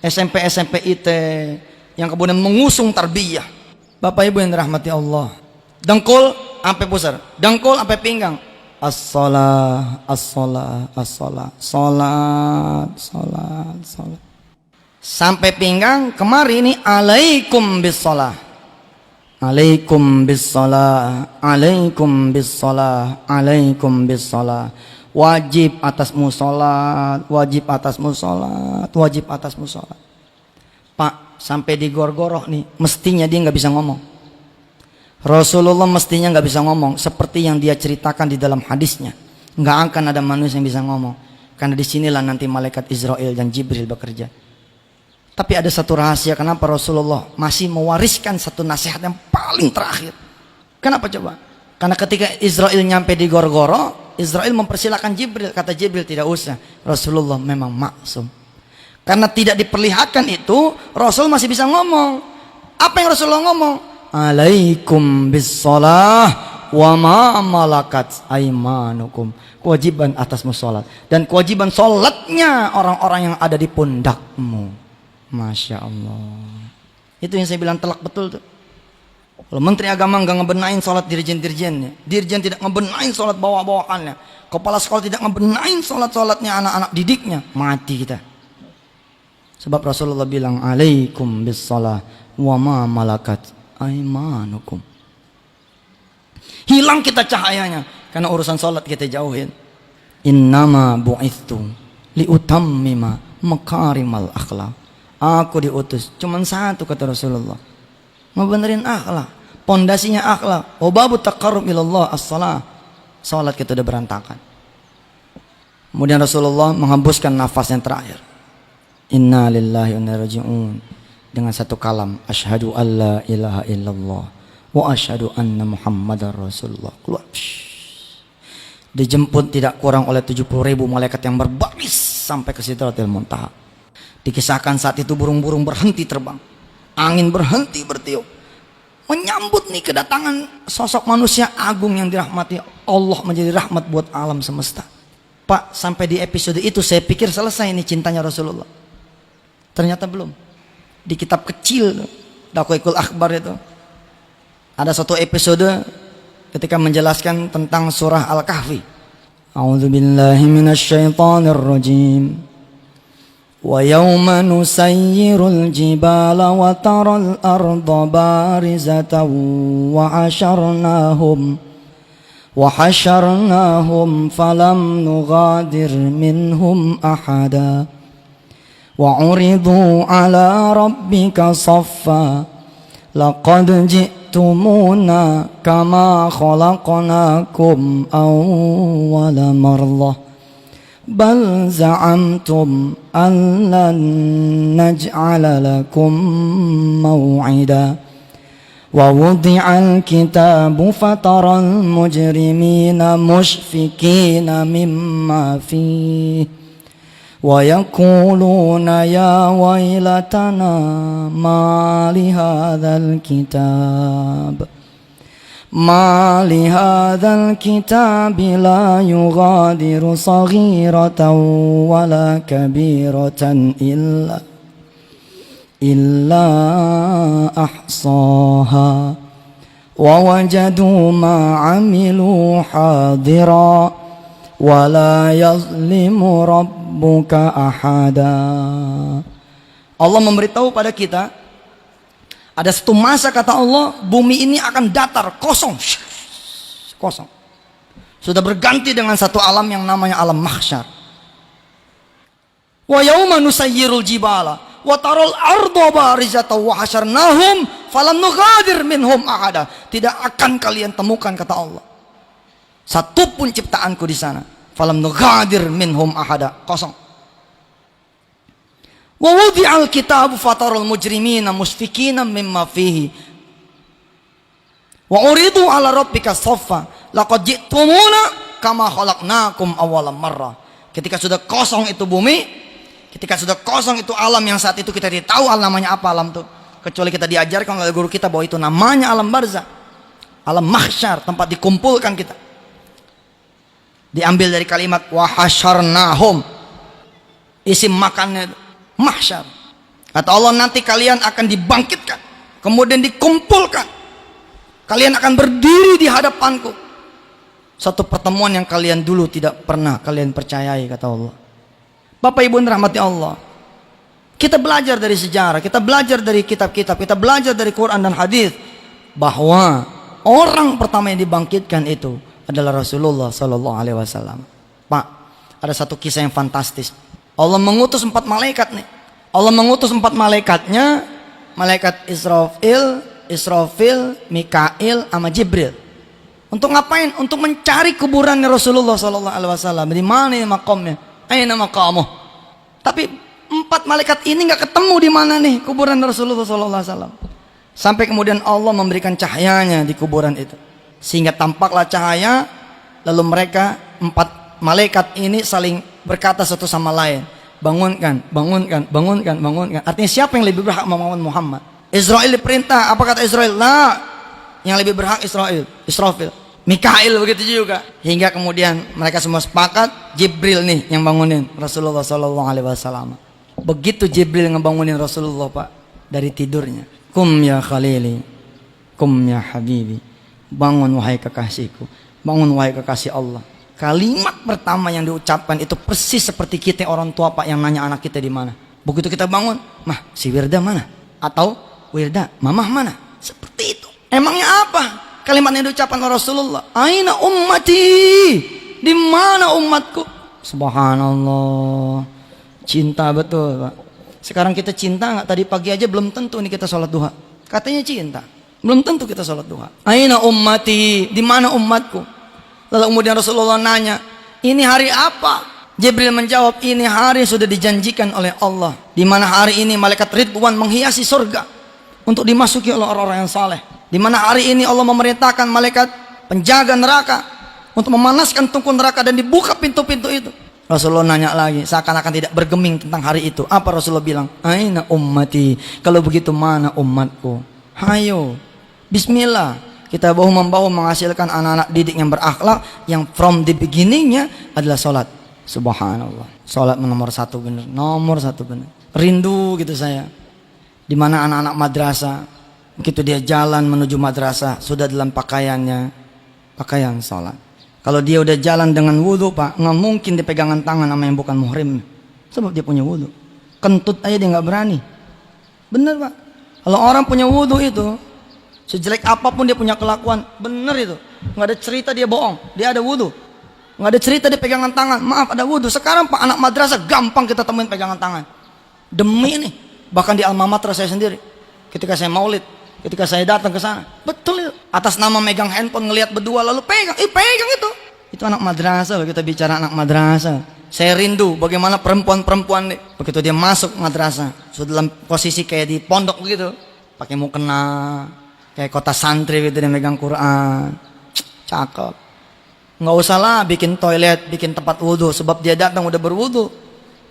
SMP IT yang kemudian mengusung tarbiyah. Bapak Ibu yang dirahmati Allah. Dengkul sampai pusar, dengkul sampai pinggang. As-shalah, as-shalah, as-shalah, salat, salat, salat. Sampai pinggang kemari ini alaikum bis-shalah. Alaikum bis-shalah, alaikum bis-shalah, alaikum bis-shalah. Wajib atasmu sholat, wajib atasmu sholat, wajib atasmu sholat. Pak, sampai di gor-goroh nih, mestinya dia nggak bisa ngomong. Rasulullah mestinya nggak bisa ngomong, seperti yang dia ceritakan di dalam hadisnya. Nggak akan ada manusia yang bisa ngomong, karena disinilah nanti malaikat Israel dan Jibril bekerja. Tapi ada satu rahasia kenapa Rasulullah masih mewariskan satu nasihat yang paling terakhir. Kenapa coba? Karena ketika Israel nyampe di gor-goroh, Israel mempersilahkan Jibril. Kata Jibril, tidak usah, Rasulullah memang maksum. Karena tidak diperlihatkan itu, Rasul masih bisa ngomong. Apa yang Rasulullah ngomong? Alaikum bis-shalah wa ma malakat aimanukum. Kewajiban atasmu sholat, dan kewajiban sholatnya orang-orang yang ada di pundakmu. Masya Allah. Itu yang saya bilang telak betul tuh. Kalau Menteri Agama nggak ngebenain sholat dirjen-dirjennya, dirjen tidak ngebenain sholat bawa-bawaannya, kepala sekolah tidak ngebenain sholat-sholatnya anak-anak didiknya, mati kita. Sebab Rasulullah bilang alaikum bis-shalah wa ma malakat aimanukum. Hilang kita cahayanya karena urusan sholat kita jauhin. Innama bu'ithu liutammima makarimal akhlak. Aku diutus cuman satu, kata Rasulullah, ngebenerin akhlak. Pondasinya akhlak. Wababu taqarrub ilallah as-shalah. Salat kita udah berantakan. Kemudian Rasulullah menghembuskan nafas yang terakhir. Inna lillahi wa inna ilaihi raji'un. Dengan satu kalam, asyhadu an la ilaha illallah wa asyhadu anna muhammadar rasulullah. Keluar. Dijemput tidak kurang oleh 70.000 malaikat yang berbaris sampai ke Sidratil Muntaha. Dikisahkan saat itu burung-burung berhenti terbang, angin berhenti bertiup. menyambut nih kedatangan sosok manusia agung yang dirahmati Allah, menjadi rahmat buat alam semesta. Pak, sampai di episode itu saya pikir selesai nih cintanya Rasulullah. Ternyata belum. Di kitab kecil Daqaiqul Akhbar itu ada satu episode ketika menjelaskan tentang surah Al-Kahfi. A'udzubillahi minasyaitonir rajim. Wa yawma nusayyirul jibala wa taral arda barizatan wa hasharnahum falam nughadir minhum ahada wa uridu ala rabbika saffa laqad ji'tumuna kama khalaqnakum awwala marrah bal za'amtum an lan naj'ala lakum maw'ida wa wudi'al kitabu fataral mujrimina mushfikina mimma fihi wa yaquluna ya waylatana ma li hadzal kitab ما لهذا الكتاب لا يغادر صغيرة ولا كبيرة إلا أحصاها ووجدوا ما عملوا حاضرا ولا يظلم ربك أحدا. Allah memberitahu pada kita, ada satu masa kata Allah, bumi ini akan datar, kosong. Kosong. Sudah berganti dengan satu alam yang namanya alam mahsyar. Wa yauma nusayyirul jibala wa taral arda barizatan wa hasyarnahum falam nughadir minhum ahada. Tidak akan kalian temukan kata Allah satu pun ciptaanku di sana. Falam nughadir minhum ahada. Kosong. Wa wudi'al kitabu fataral mujrimina musfikina mimma fihi wa uridu ala rabbika saffa laqad ji'tumuna kama khalaqnakum awwala marrah. Ketika sudah kosong itu bumi, ketika sudah kosong itu alam yang saat itu kita tidak tahu namanya apa alam itu, kecuali kita diajarkan oleh guru kita bahwa itu namanya alam barzah, alam mahsyar, tempat dikumpulkan kita. Diambil dari kalimat wa hasyarnahum, isim makannya mahsyar. Kata Allah, nanti kalian akan dibangkitkan, kemudian dikumpulkan, kalian akan berdiri di hadapanku. Satu pertemuan yang kalian dulu tidak pernah kalian percayai, kata Allah. Bapak Ibu rahmati Allah, kita belajar dari sejarah, kita belajar dari kitab-kitab, kita belajar dari Quran dan hadis bahwa orang pertama yang dibangkitkan itu adalah Rasulullah Sallallahu Alaihi Wasallam. Pak, ada satu kisah yang fantastis. Allah mengutus 4 malaikat nih. Allah mengutus 4 malaikatnya, malaikat Israfil, Mikail, sama Jibril. Untuk ngapain? Untuk mencari kuburannya Rasulullah Sallallahu Alaihi Wasallam. Di mana makamnya? Aina maqamuh? Tapi 4 malaikat ini nggak ketemu di mana nih kuburan Rasulullah Sallallahu Alaihi Wasallam. Sampai kemudian Allah memberikan cahayanya di kuburan itu, sehingga tampaklah cahaya. Lalu mereka 4 malaikat ini saling berkata satu sama lain, bangunkan, bangunkan, bangunkan, bangunkan. Artinya siapa yang lebih berhak melawan Muhammad? Israel diperintah. Apa kata Israel? Nah, yang lebih berhak Israfil. Mikail begitu juga. Hingga kemudian mereka semua sepakat, Jibril nih yang bangunin Rasulullah Sallallahu Alaihi Wasallam. Begitu Jibril ngebangunin Rasulullah, Pak, dari tidurnya. Kum ya Khalili, kum ya Habibi. Bangun wahai kekasihku, bangun wahai kekasih Allah. Kalimat pertama yang diucapkan itu persis seperti kita orang tua, Pak, yang nanya anak kita di mana. Begitu kita bangun, mah si Wirda mana? Atau Wirda, mamah mana? Seperti itu. Emangnya apa? Kalimat yang diucapkan oleh Rasulullah. Aina ummati? Di mana umatku? Subhanallah. Cinta betul, Pak. Sekarang kita cinta nggak? Tadi pagi aja belum tentu nih kita sholat duha. Katanya cinta. Belum tentu kita sholat duha. Aina ummati? Di mana umatku? Lalu kemudian Rasulullah nanya, ini hari apa? Jibril menjawab, ini hari sudah dijanjikan oleh Allah, di mana hari ini malaikat Ridwan menghiasi surga untuk dimasuki oleh orang-orang yang saleh. Di mana hari ini Allah memerintahkan malaikat penjaga neraka untuk memanaskan tungku neraka dan dibuka pintu-pintu itu. Rasulullah nanya lagi, seakan-akan tidak bergeming tentang hari itu. Apa Rasulullah bilang? Aina ummati? Kalau begitu mana umatku? Hayo, Bismillah, kita bahu-membahu menghasilkan anak-anak didik yang berakhlak, yang from the beginningnya adalah sholat. Subhanallah, sholat nomor satu bener, nomor satu bener. Rindu gitu saya, dimana anak-anak madrasah, begitu dia jalan menuju madrasah, sudah dalam pakaiannya, pakaian sholat. Kalau dia udah jalan dengan wudhu Pak, nggak mungkin dipegangan tangan sama yang bukan muhrim, sebab dia punya wudhu. Kentut aja dia nggak berani. Bener Pak, kalau orang punya wudhu itu, sejelek apapun dia punya kelakuan, bener itu, nggak ada cerita dia bohong, dia ada wudhu. Nggak ada cerita dia pegangan tangan, maaf ada wudhu. Sekarang Pak, anak madrasah gampang kita temuin pegangan tangan. Demi nih, bahkan di alma mater saya sendiri, ketika saya maulid, ketika saya datang ke sana, betul itu, atas nama megang handphone ngelihat berdua lalu pegang, pegang itu anak madrasah. Kita bicara anak madrasah, saya rindu bagaimana perempuan-perempuan nih, begitu dia masuk madrasah, sudah dalam posisi kayak di pondok begitu, pakai mukena, kayak kota santri gitu, dia megang Quran, cakep. Nggak usah lah bikin toilet, bikin tempat wudhu, sebab dia datang udah berwudhu,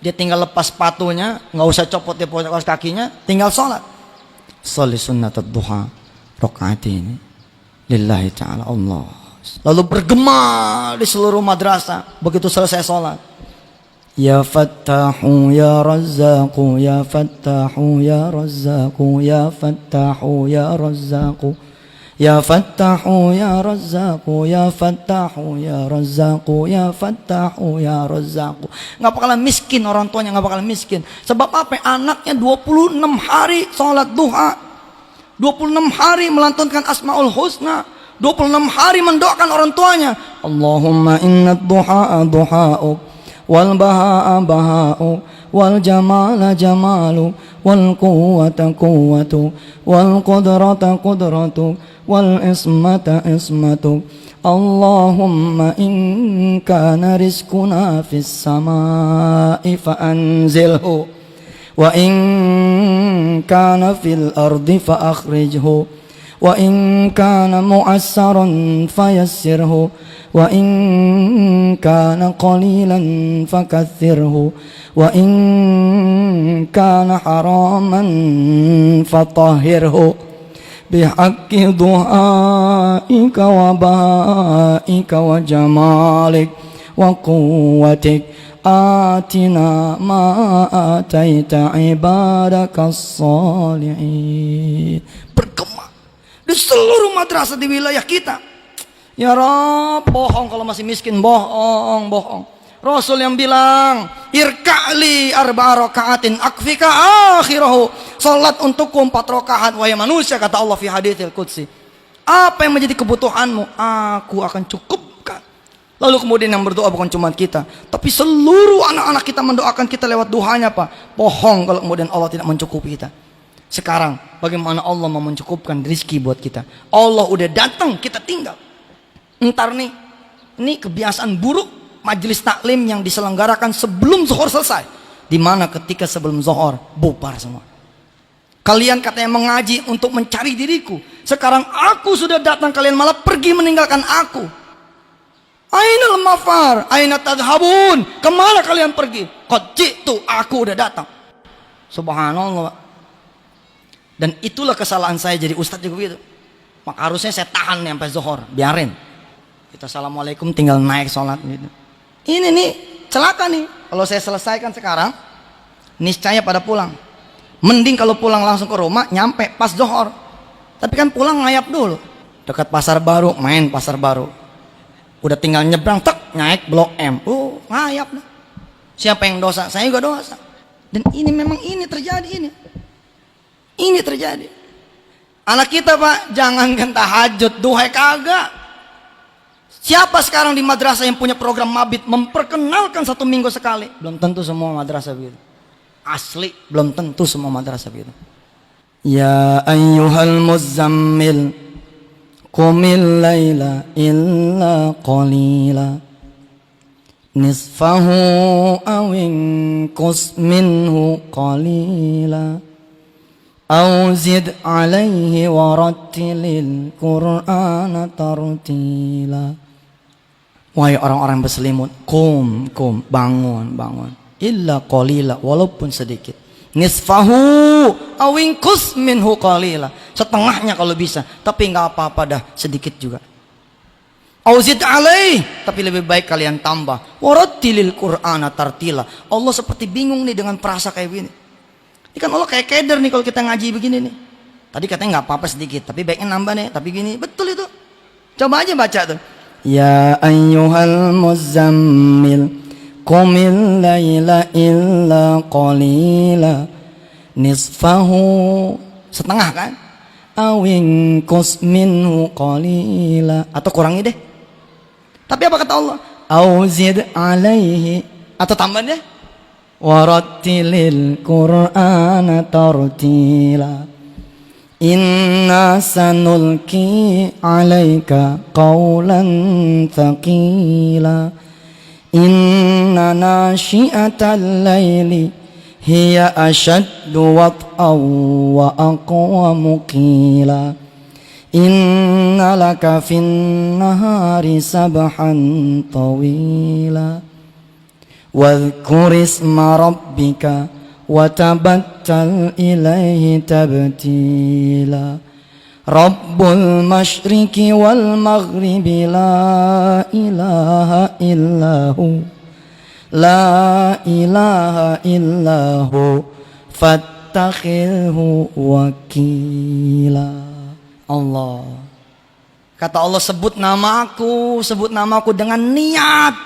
dia tinggal lepas sepatunya, nggak usah copot dia kaos kakinya, tinggal sholat. Sholli sunnatud duha rakaatain lillahi ta'ala Allah. Lalu bergema di seluruh madrasah begitu selesai sholat. Ya Fattahu ya Razzaqu, ya Fattahu ya Razzaqu, ya Fattahu ya Razzaqu, ya Fattahu ya Razzaqu, ya Fattahu ya Razzaqu, ya Fattahu ya Razzaqu. Nggak bakalan miskin orang tuanya, nggak bakalan miskin. Sebab apa? Anaknya 26 hari sholat duha, 26 hari melantunkan Asmaul Husna, 26 hari mendoakan orang tuanya. Allahumma inna duha duha'uk, wal baha'a baha'uk, wal jamala jamalu, wal quwwata quwwatu, wal qudrata qudratu, wal ismata ismatu. Allahumma in kana rizquna fis samai fa anzilhu, wa in kana fil ardi fa akhrijhu, wa in kana mu'assaran fayassirhu, wa in kana qalilan fakaththirhu, wa in kana haraman fatahhirhu. Bihaqqi du'aika wa ba'ika wa jamalik wa quwwatik atina ma ataita ibadakas salihin. Bergema di seluruh madrasah di wilayah kita. Ya Rabb, bohong kalau masih miskin, bohong. Rasul yang bilang, irka'li arba'a raka'atin akfika akhirahu. Salat untukku 4 rakaat wahai manusia, kata Allah fi haditsil qudsi. Apa yang menjadi kebutuhanmu, aku akan cukupkan. Lalu kemudian yang berdoa bukan cuma kita, tapi seluruh anak-anak kita mendoakan kita lewat duhanya Pak. Bohong kalau kemudian Allah tidak mencukupi kita. Sekarang bagaimana Allah mau mencukupkan rezeki buat kita? Allah udah datang, kita tinggal. Entar nih, ini kebiasaan buruk majelis taklim yang diselenggarakan sebelum zuhur selesai, di mana ketika sebelum zuhur bubar semua. Kalian katanya mengaji untuk mencari diriku, sekarang aku sudah datang, kalian malah pergi meninggalkan aku. Ainal mafar, aina tadhabun, kemana kalian pergi? Qad ji'tu, aku udah datang. Subhanallah. Dan itulah kesalahan saya jadi ustadz juga begitu. Maka harusnya saya tahan sampai zuhur, biarin. Kita assalamualaikum tinggal naik sholat gitu. Ini nih celaka nih, kalau saya selesaikan sekarang niscaya pada pulang. Mending kalau pulang langsung ke rumah, nyampe pas zuhur. Tapi kan pulang ngayap dulu, dekat pasar baru, main pasar baru, udah tinggal nyebrang, tek naik blok M, ngayap dah. Siapa yang dosa? Saya juga dosa. Dan ini memang terjadi ini terjadi. Anak kita Pak, jangankan tahajud, duha kagak. Siapa sekarang di madrasah yang punya program mabit memperkenalkan 1 minggu sekali? Belum tentu semua madrasah begitu. Asli, belum tentu semua madrasah begitu. Ya ayyuhal muzammil, qumil laila illa qalila, nisfahu aw inqus minhu qalila, aw zid alaihi warattilil qur'ana tartila. Wahai orang-orang berselimut, kum, bangun. Illa qalila, walaupun sedikit. nisfahu awingkus minhu qalila, setengahnya kalau bisa, tapi nggak apa-apa dah, sedikit juga. Auzid alaih, tapi lebih baik kalian tambah. Warattilil Qur'ana tartila. Allah seperti bingung nih dengan perasa kayak begini. Ini kan Allah kayak keder nih kalau kita ngaji begini nih. Tadi katanya nggak apa-apa sedikit, tapi baiknya nambah nih. Tapi gini, betul itu. Coba aja baca tuh. Ya ayyuhal muzammil qumil laila illa qalila nisfahu, setengah kan? Awingkus minhu qalila, atau kurangi deh. Tapi apa kata Allah? Auzid alaihi, atau tambah deh. Warattilil Qur'ana tartila. Inna sanulki alaika qawlan thaqila. Inna nashi'atal layli hiya ashaddu wat'aw wa aqwamu qila. Inna laka fin nahari sabhan tawila. Wadhkur isma rabbika wa tabattal ilaihi tabtila. Rabbul masyriqi wal maghribi la ilaha illahu, la ilaha illahu fattakhidhu wakila. Allah, kata Allah, sebut namaku dengan niat.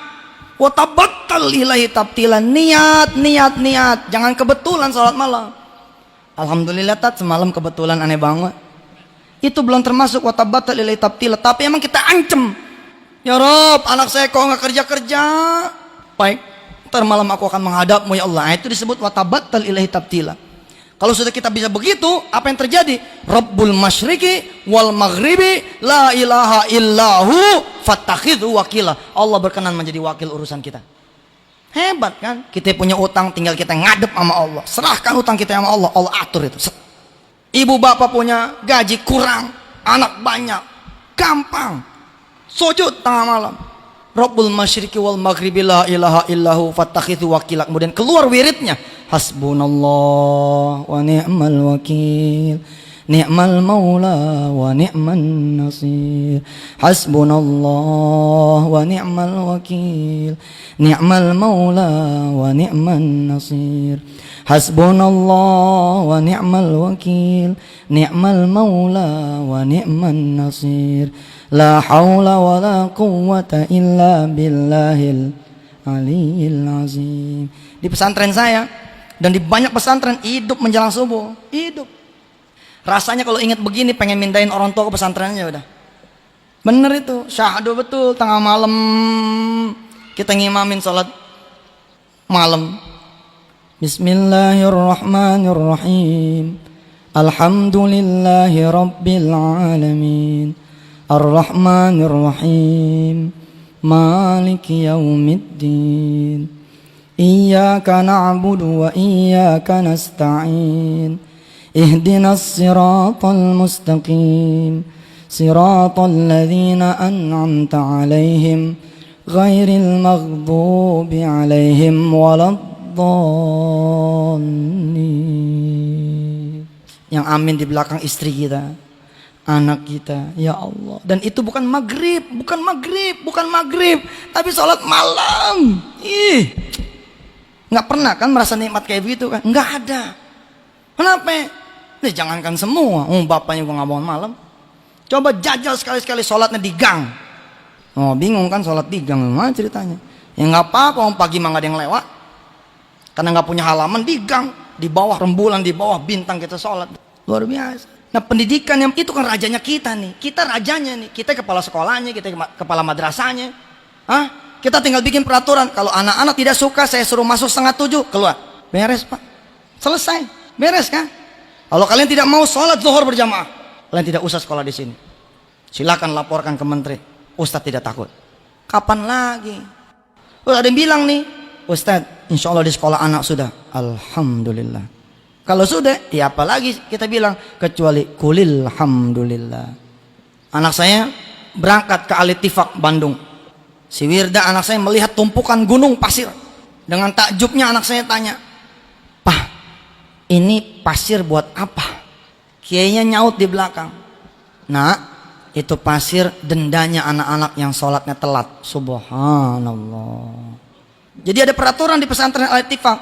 Wa tabattal ilaihi tabtila, niat, jangan kebetulan salat malam. Alhamdulillah tat, semalam kebetulan aneh banget. Itu belum termasuk wa tabattal ilaihi tabtila, tapi emang kita ancam. Ya Rob, anak saya kok nggak kerja. Baik, ntar malam aku akan menghadapmu ya Allah. Itu disebut wa tabattal ilaihi tabtila. Kalau sudah kita bisa begitu, apa yang terjadi? Rabbul masyriqi wal maghribi la ilaha illahu fattakhidhu wakila. Allah berkenan menjadi wakil urusan kita. Hebat kan? Kita punya utang, tinggal kita ngadep sama Allah. Serahkan utang kita sama Allah, Allah atur itu. Ibu bapak punya gaji kurang, anak banyak, gampang. Sujud tengah malam. Rabbul masyriqi wal maghribi la ilaha illahu fattakhidhu wakila. Kemudian keluar wiridnya. Hasbunallah wa ni'mal wakil, ni'mal maula wa ni'man nasir. Hasbunallah wa ni'mal wakil, ni'mal maula wa ni'man nasir. Hasbunallah wa ni'mal wakil, ni'mal maula wa ni'man nasir. La haula wa la quwwata illa billahil aliyil azim. Di pesantren saya dan di banyak pesantren, hidup menjelang subuh, hidup. Rasanya kalau ingat begini pengen mindahin orang tua ke pesantrennya udah. Bener itu, syahadu betul, tengah malam kita ngimamin salat malam. Bismillahirrahmanirrahim. Alhamdulillahi rabbil alamin. Ar-Rahmanir-Rahim. Maliki yaumiddin. Iyyaka na'budu wa iyyaka nasta'in. Ihdinas siratal mustaqim. Siratal ladzina an'amta 'alaihim ghairil maghdubi 'alaihim waladdallin. Yang amin di belakang istri kita, anak kita, ya Allah. Dan itu bukan maghrib, tapi sholat malam. Nggak pernah kan merasa nikmat kayak begitu kan? Nggak ada. Kenapa? Jangankan semua, bapaknya gua nggak bangun malam. Coba jajal sekali-sekali sholatnya di gang. Oh bingung kan sholat di gang, gimana ceritanya? Ya nggak apa-apa, pagi mah nggak ada yang lewat. Karena nggak punya halaman, di gang, di bawah rembulan, di bawah bintang kita sholat. Luar biasa. Nah pendidikan yang itu kan rajanya kita nih, kita rajanya nih, kita kepala sekolahnya, kita kepala madrasahnya. Kita tinggal bikin peraturan, kalau anak-anak tidak suka saya suruh masuk 6:30, keluar. Beres Pak, selesai, beres kan? Kalau kalian tidak mau sholat zuhur berjamaah, kalian tidak usah sekolah di sini. Silakan laporkan ke menteri, Ustadz tidak takut. Kapan lagi? Ada yang bilang nih, Ustadz insya Allah di sekolah anak sudah. Alhamdulillah. Kalau sudah, ya apalagi kita bilang, kecuali kulil hamdulillah. Anak saya berangkat ke Al-Ittifaq Bandung. Si Wirda anak saya melihat tumpukan gunung pasir. Dengan takjubnya anak saya tanya, "Pah, ini pasir buat apa? Kiainya nyaut di belakang, nak, itu pasir dendanya anak-anak yang sholatnya telat. Subhanallah. Jadi ada peraturan di pesantren Al-Ittifaq,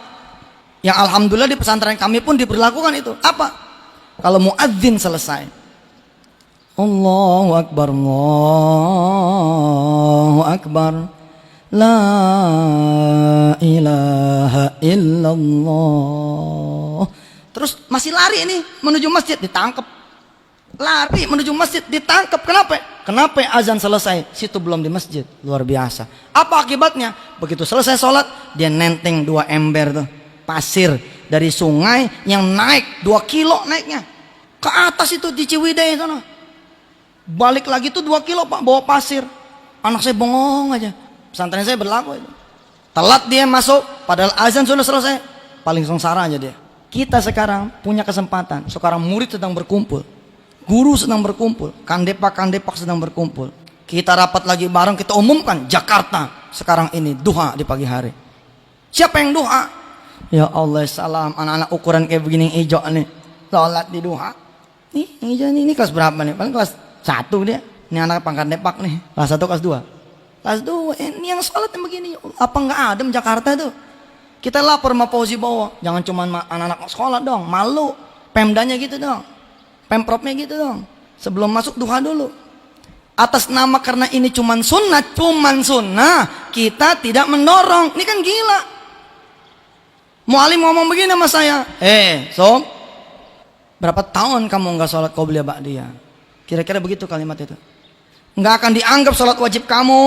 yang alhamdulillah di pesantren kami pun diberlakukan itu. Apa? Kalau muadzin selesai, Allahu Akbar, Allahu Akbar, la ilaha illallah. Terus masih lari nih menuju masjid, ditangkap. Lari menuju masjid, ditangkap. Kenapa? Kenapa azan selesai? Situ belum di masjid. Luar biasa. Apa akibatnya? Begitu selesai sholat, dia nenteng 2 ember tuh pasir dari sungai yang naik 2 kilo naiknya ke atas itu di Ciwidey sana. Balik lagi tuh 2 kilo Pak, bawa pasir. Anak saya bengong aja. Pesantren saya berlaku itu. Telat dia masuk, padahal azan sudah selesai. Paling sengsara aja dia. Kita sekarang punya kesempatan. Sekarang murid sedang berkumpul, guru sedang berkumpul, kandepak sedang berkumpul. Kita rapat lagi bareng, kita umumkan Jakarta sekarang ini duha di pagi hari. Siapa yang duha? Ya Allah, salam anak-anak ukuran kayak begini hijau nih, sholat di duha. Nih hijau ini kelas berapa nih? Paling kelas 1 dia. Ini anak pangkat depak nih, kelas 1 kelas 2. Kelas 2 ini yang sholat yang begini. Apa nggak adem Jakarta tuh? Kita lapor sama Fauzi Bowo, jangan cuma anak-anak sekolah dong, malu. Pemdanya gitu dong, Pemprovnya gitu dong. Sebelum masuk duha dulu. Atas nama karena ini cuman sunnah, kita tidak mendorong. Ini kan gila. Mualim ngomong begini sama saya, sob, berapa tahun kamu nggak sholat qobliyah ba'diyah? Kira-kira begitu kalimat itu. Nggak akan dianggap sholat wajib kamu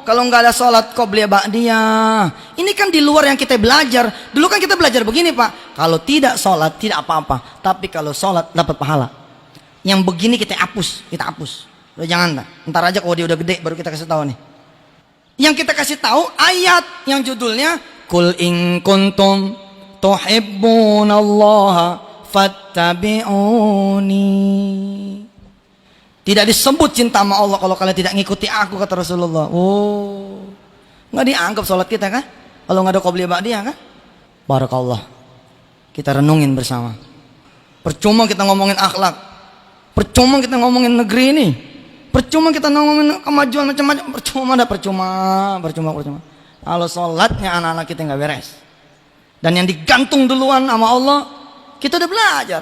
kalau nggak ada sholat qobliyah ba'diyah. Ini kan di luar yang kita belajar. Dulu kan kita belajar begini Pak, kalau tidak sholat tidak apa-apa, tapi kalau sholat dapat pahala. Yang begini kita hapus. Udah jangan dah. Ntar aja kalau dia udah gede baru kita kasih tahu nih. Yang kita kasih tahu ayat yang judulnya Qul in kuntum tuhibbunallaha fattabi'uni. Tidak disebut cinta sama Allah kalau kalian tidak ngikuti aku, kata Rasulullah. Oh, nggak dianggap sholat kita kan? Kalau nggak ada qobliyah ba'diyah kan? Barakallah. Kita renungin bersama. Percuma kita ngomongin akhlak, percuma kita ngomongin negeri ini, percuma kita ngomongin kemajuan macam-macam, percuma. Kalau sholatnya anak-anak kita nggak beres, dan yang digantung duluan sama Allah, kita udah belajar.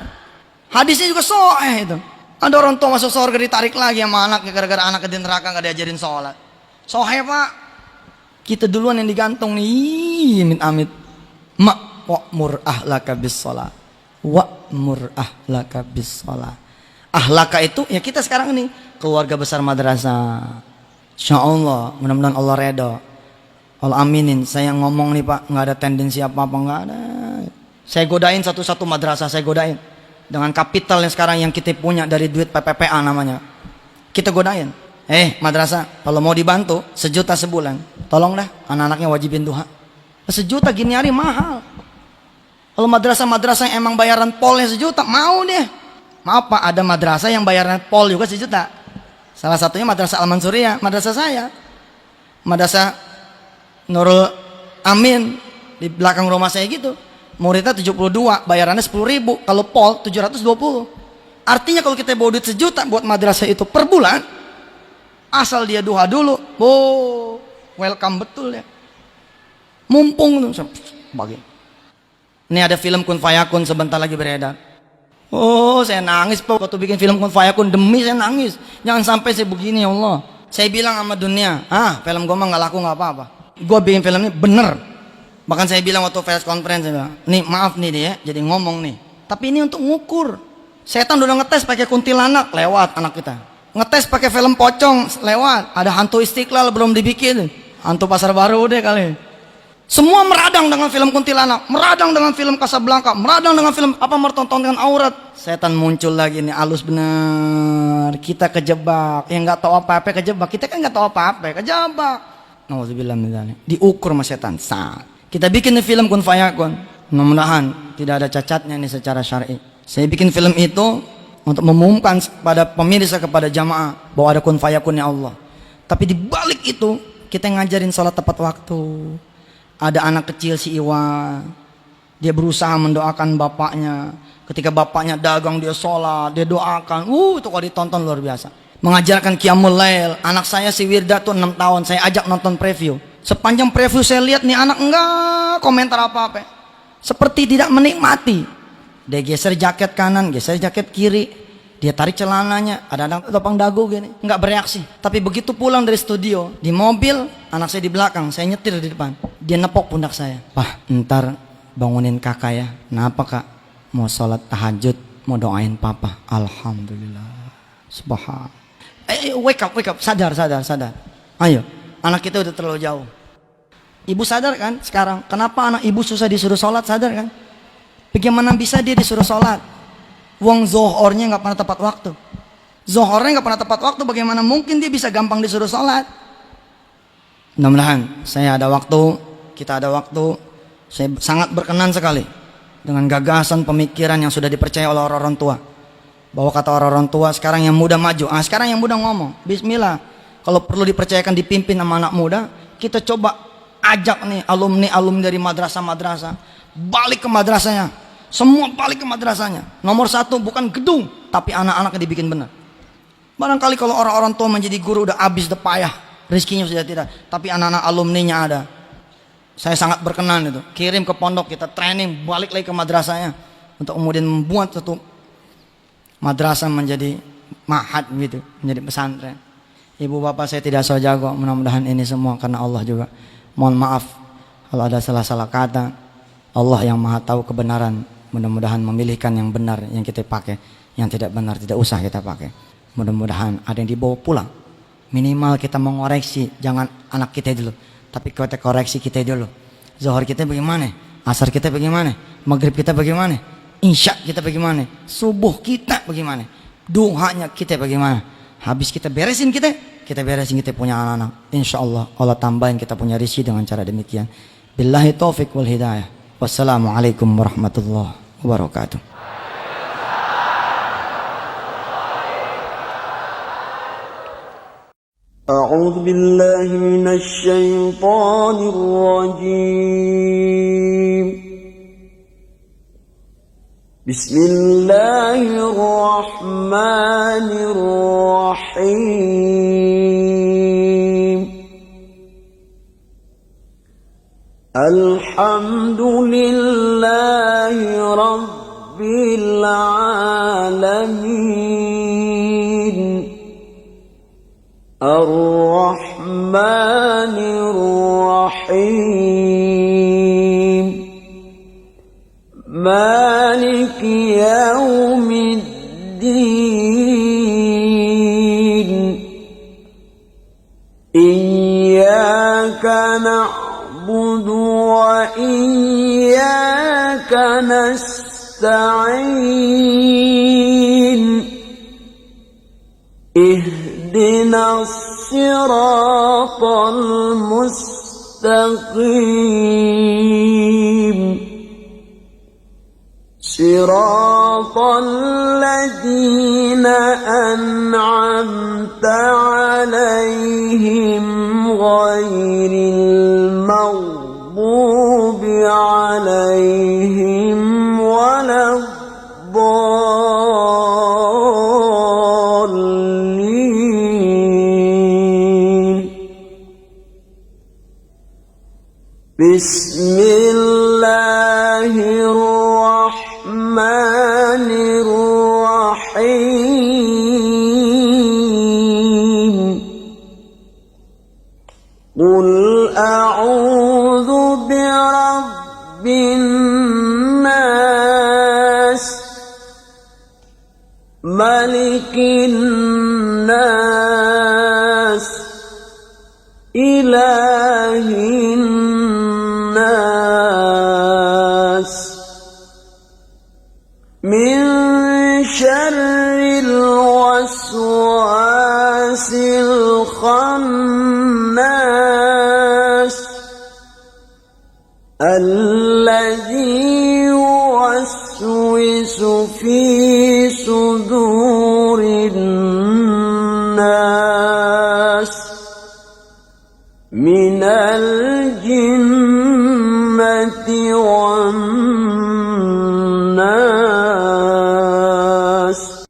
Hadisnya juga sahih itu. Ada orang tua masuk surga ditarik lagi sama anaknya gara-gara anak di neraka nggak diajarin sholat. Sahih Pak. Kita duluan yang digantung nih, amit-amit. Wa'mur ahlaka bis sholat. Wa'mur ahlaka bis sholat. Ahlaka itu ya kita sekarang ini keluarga besar madrasah. Insya Allah, mudah-mudahan Allah redha. Allah aminin. Saya ngomong nih Pak, nggak ada tendensi apa-apa, nggak ada. Saya godain satu-satu madrasah, saya godain. Dengan kapital yang sekarang yang kita punya dari duit PPPA namanya. Kita godain. Madrasah, kalau mau dibantu 1 juta sebulan, tolong dah anak-anaknya wajibin duha. 1 juta gini hari mahal. Kalau madrasah-madrasah yang emang bayaran polnya 1 juta, mau deh. Maaf Pak, ada madrasah yang bayaran pol juga 1 juta. Salah satunya madrasah Al-Mansuriyah, madrasah saya. Madrasah Nurul Amin di belakang rumah saya gitu. Muridnya 72, bayarannya 10.000. Kalau pol 720. Artinya kalau kita bawa duit 1 juta buat madrasah itu per bulan, asal dia duha dulu, welcome betul ya. Mumpung tuh bagi. Ini ada film Kun Fayakun sebentar lagi beredar. Saya nangis Pak waktu bikin film Kun Fayakun, demi saya nangis. Jangan sampai saya begini ya Allah. Saya bilang sama dunia, film gue mah nggak laku nggak apa-apa. Gue bikin film ini bener. Bahkan saya bilang waktu press conference, saya bilang, nih maaf nih dia, jadi ngomong nih. Tapi ini untuk ngukur. Setan udah ngetes pakai kuntilanak, lewat anak kita. Ngetes pakai film pocong, lewat. Ada hantu Istiqlal belum dibikin. Hantu Pasar Baru deh kali. Semua meradang dengan film kuntilanak, meradang dengan film Casablanca, meradang dengan film apa mertontonkan aurat. Setan muncul lagi nih, halus bener. Kita kejebak, yang nggak tahu apa-apa kejebak. Kita kan nggak tahu apa-apa, kejebak. Nauzubillah min dzalik. Diukur sama setan. Kita bikin film Kun Fayakun. Mudah-mudahan tidak ada cacatnya ini secara syar'i. Saya bikin film itu untuk mengumumkan kepada pemirsa, kepada jamaah bahwa ada Kun Fayakunnya Allah. Tapi di balik itu kita ngajarin sholat tepat waktu. Ada anak kecil si Iwan Dia berusaha mendoakan bapaknya. Ketika bapaknya dagang, dia sholat, dia doakan. Itu kalau ditonton luar biasa. Mengajarkan Qiyamul Lail. Anak saya si Wirda tuh 6 tahun, saya ajak nonton preview. Sepanjang preview saya lihat nih anak enggak komentar apa-apa. Seperti tidak menikmati. Dia geser jaket kanan, geser jaket kiri. Dia tarik celananya, ada topang dagu gini, nggak bereaksi. Tapi begitu pulang dari studio, di mobil, anak saya di belakang, saya nyetir di depan. Dia nepok pundak saya. Pak, ntar bangunin kakak ya. Kenapa kak? Mau sholat tahajud, mau doain papa. Alhamdulillah. Subhanallah. Wake up, sadar. Ayo, anak kita udah terlalu jauh. Ibu sadar kan sekarang? Kenapa anak ibu susah disuruh sholat, sadar kan? Bagaimana bisa dia disuruh sholat? Wong zohornya nggak pernah tepat waktu. Zohornya nggak pernah tepat waktu, bagaimana mungkin dia bisa gampang disuruh sholat? Mudah-mudahan saya ada waktu, kita ada waktu. Saya sangat berkenan sekali dengan gagasan pemikiran yang sudah dipercaya oleh orang-orang tua. Bahwa kata orang-orang tua, sekarang yang muda maju. Sekarang yang muda ngomong, bismillah. Kalau perlu dipercayakan dipimpin sama anak muda, kita coba ajak nih alumni dari madrasah-madrasah balik ke madrasahnya. Semua balik ke madrasahnya. Nomor 1 bukan gedung, tapi anak-anaknya dibikin benar. Barangkali kalau orang-orang tua menjadi guru udah habis, udah payah, rezekinya sudah tidak, tapi anak-anak alumninya ada. Saya sangat berkenan itu. Kirim ke pondok, kita training, balik lagi ke madrasahnya untuk kemudian membuat satu madrasah menjadi mahad gitu, menjadi pesantren. Ibu bapak saya tidak so jago, mudah-mudahan ini semua karena Allah juga. Mohon maaf kalau ada salah-salah kata. Allah yang maha tahu kebenaran. Mudah-mudahan memilihkan yang benar yang kita pakai, yang tidak benar tidak usah kita pakai. Mudah-mudahan ada yang dibawa pulang. Minimal kita mengoreksi, jangan anak kita dulu, tapi kita koreksi kita dulu. Zuhur kita bagaimana? Asar kita bagaimana? Maghrib kita bagaimana? Isya kita bagaimana? Subuh kita bagaimana? Duhanya kita bagaimana? Habis kita beresin kita beresin kita punya anak-anak. Insya Allah Allah tambahin kita punya rezeki dengan cara demikian. Billahi taufiq wal hidayah. Wassalamualaikum warahmatullahi wabarakatuh. A'udzu billahi minasy syaithanir rajim. Bismillahirrahmanirrahim. Alhamdulillahi Rabbil Alamin. Ar-Rahmanir Rahim. Maliki Yaumiddin. Iyyaka na'budu wa iyyaka nasta'in. Ihdinas siratal mustaqim. Siratal ladzina an'amta 'alaihim ghairil maghdubi 'alaihim waladdallin. Bismillahirrahmanirrahim. Qul a'udzu birabbin nas, malikin nas, ilahin nas, min syarril waswasil khannas, alladzi yuwaswisu fi sudurin nas minal jinn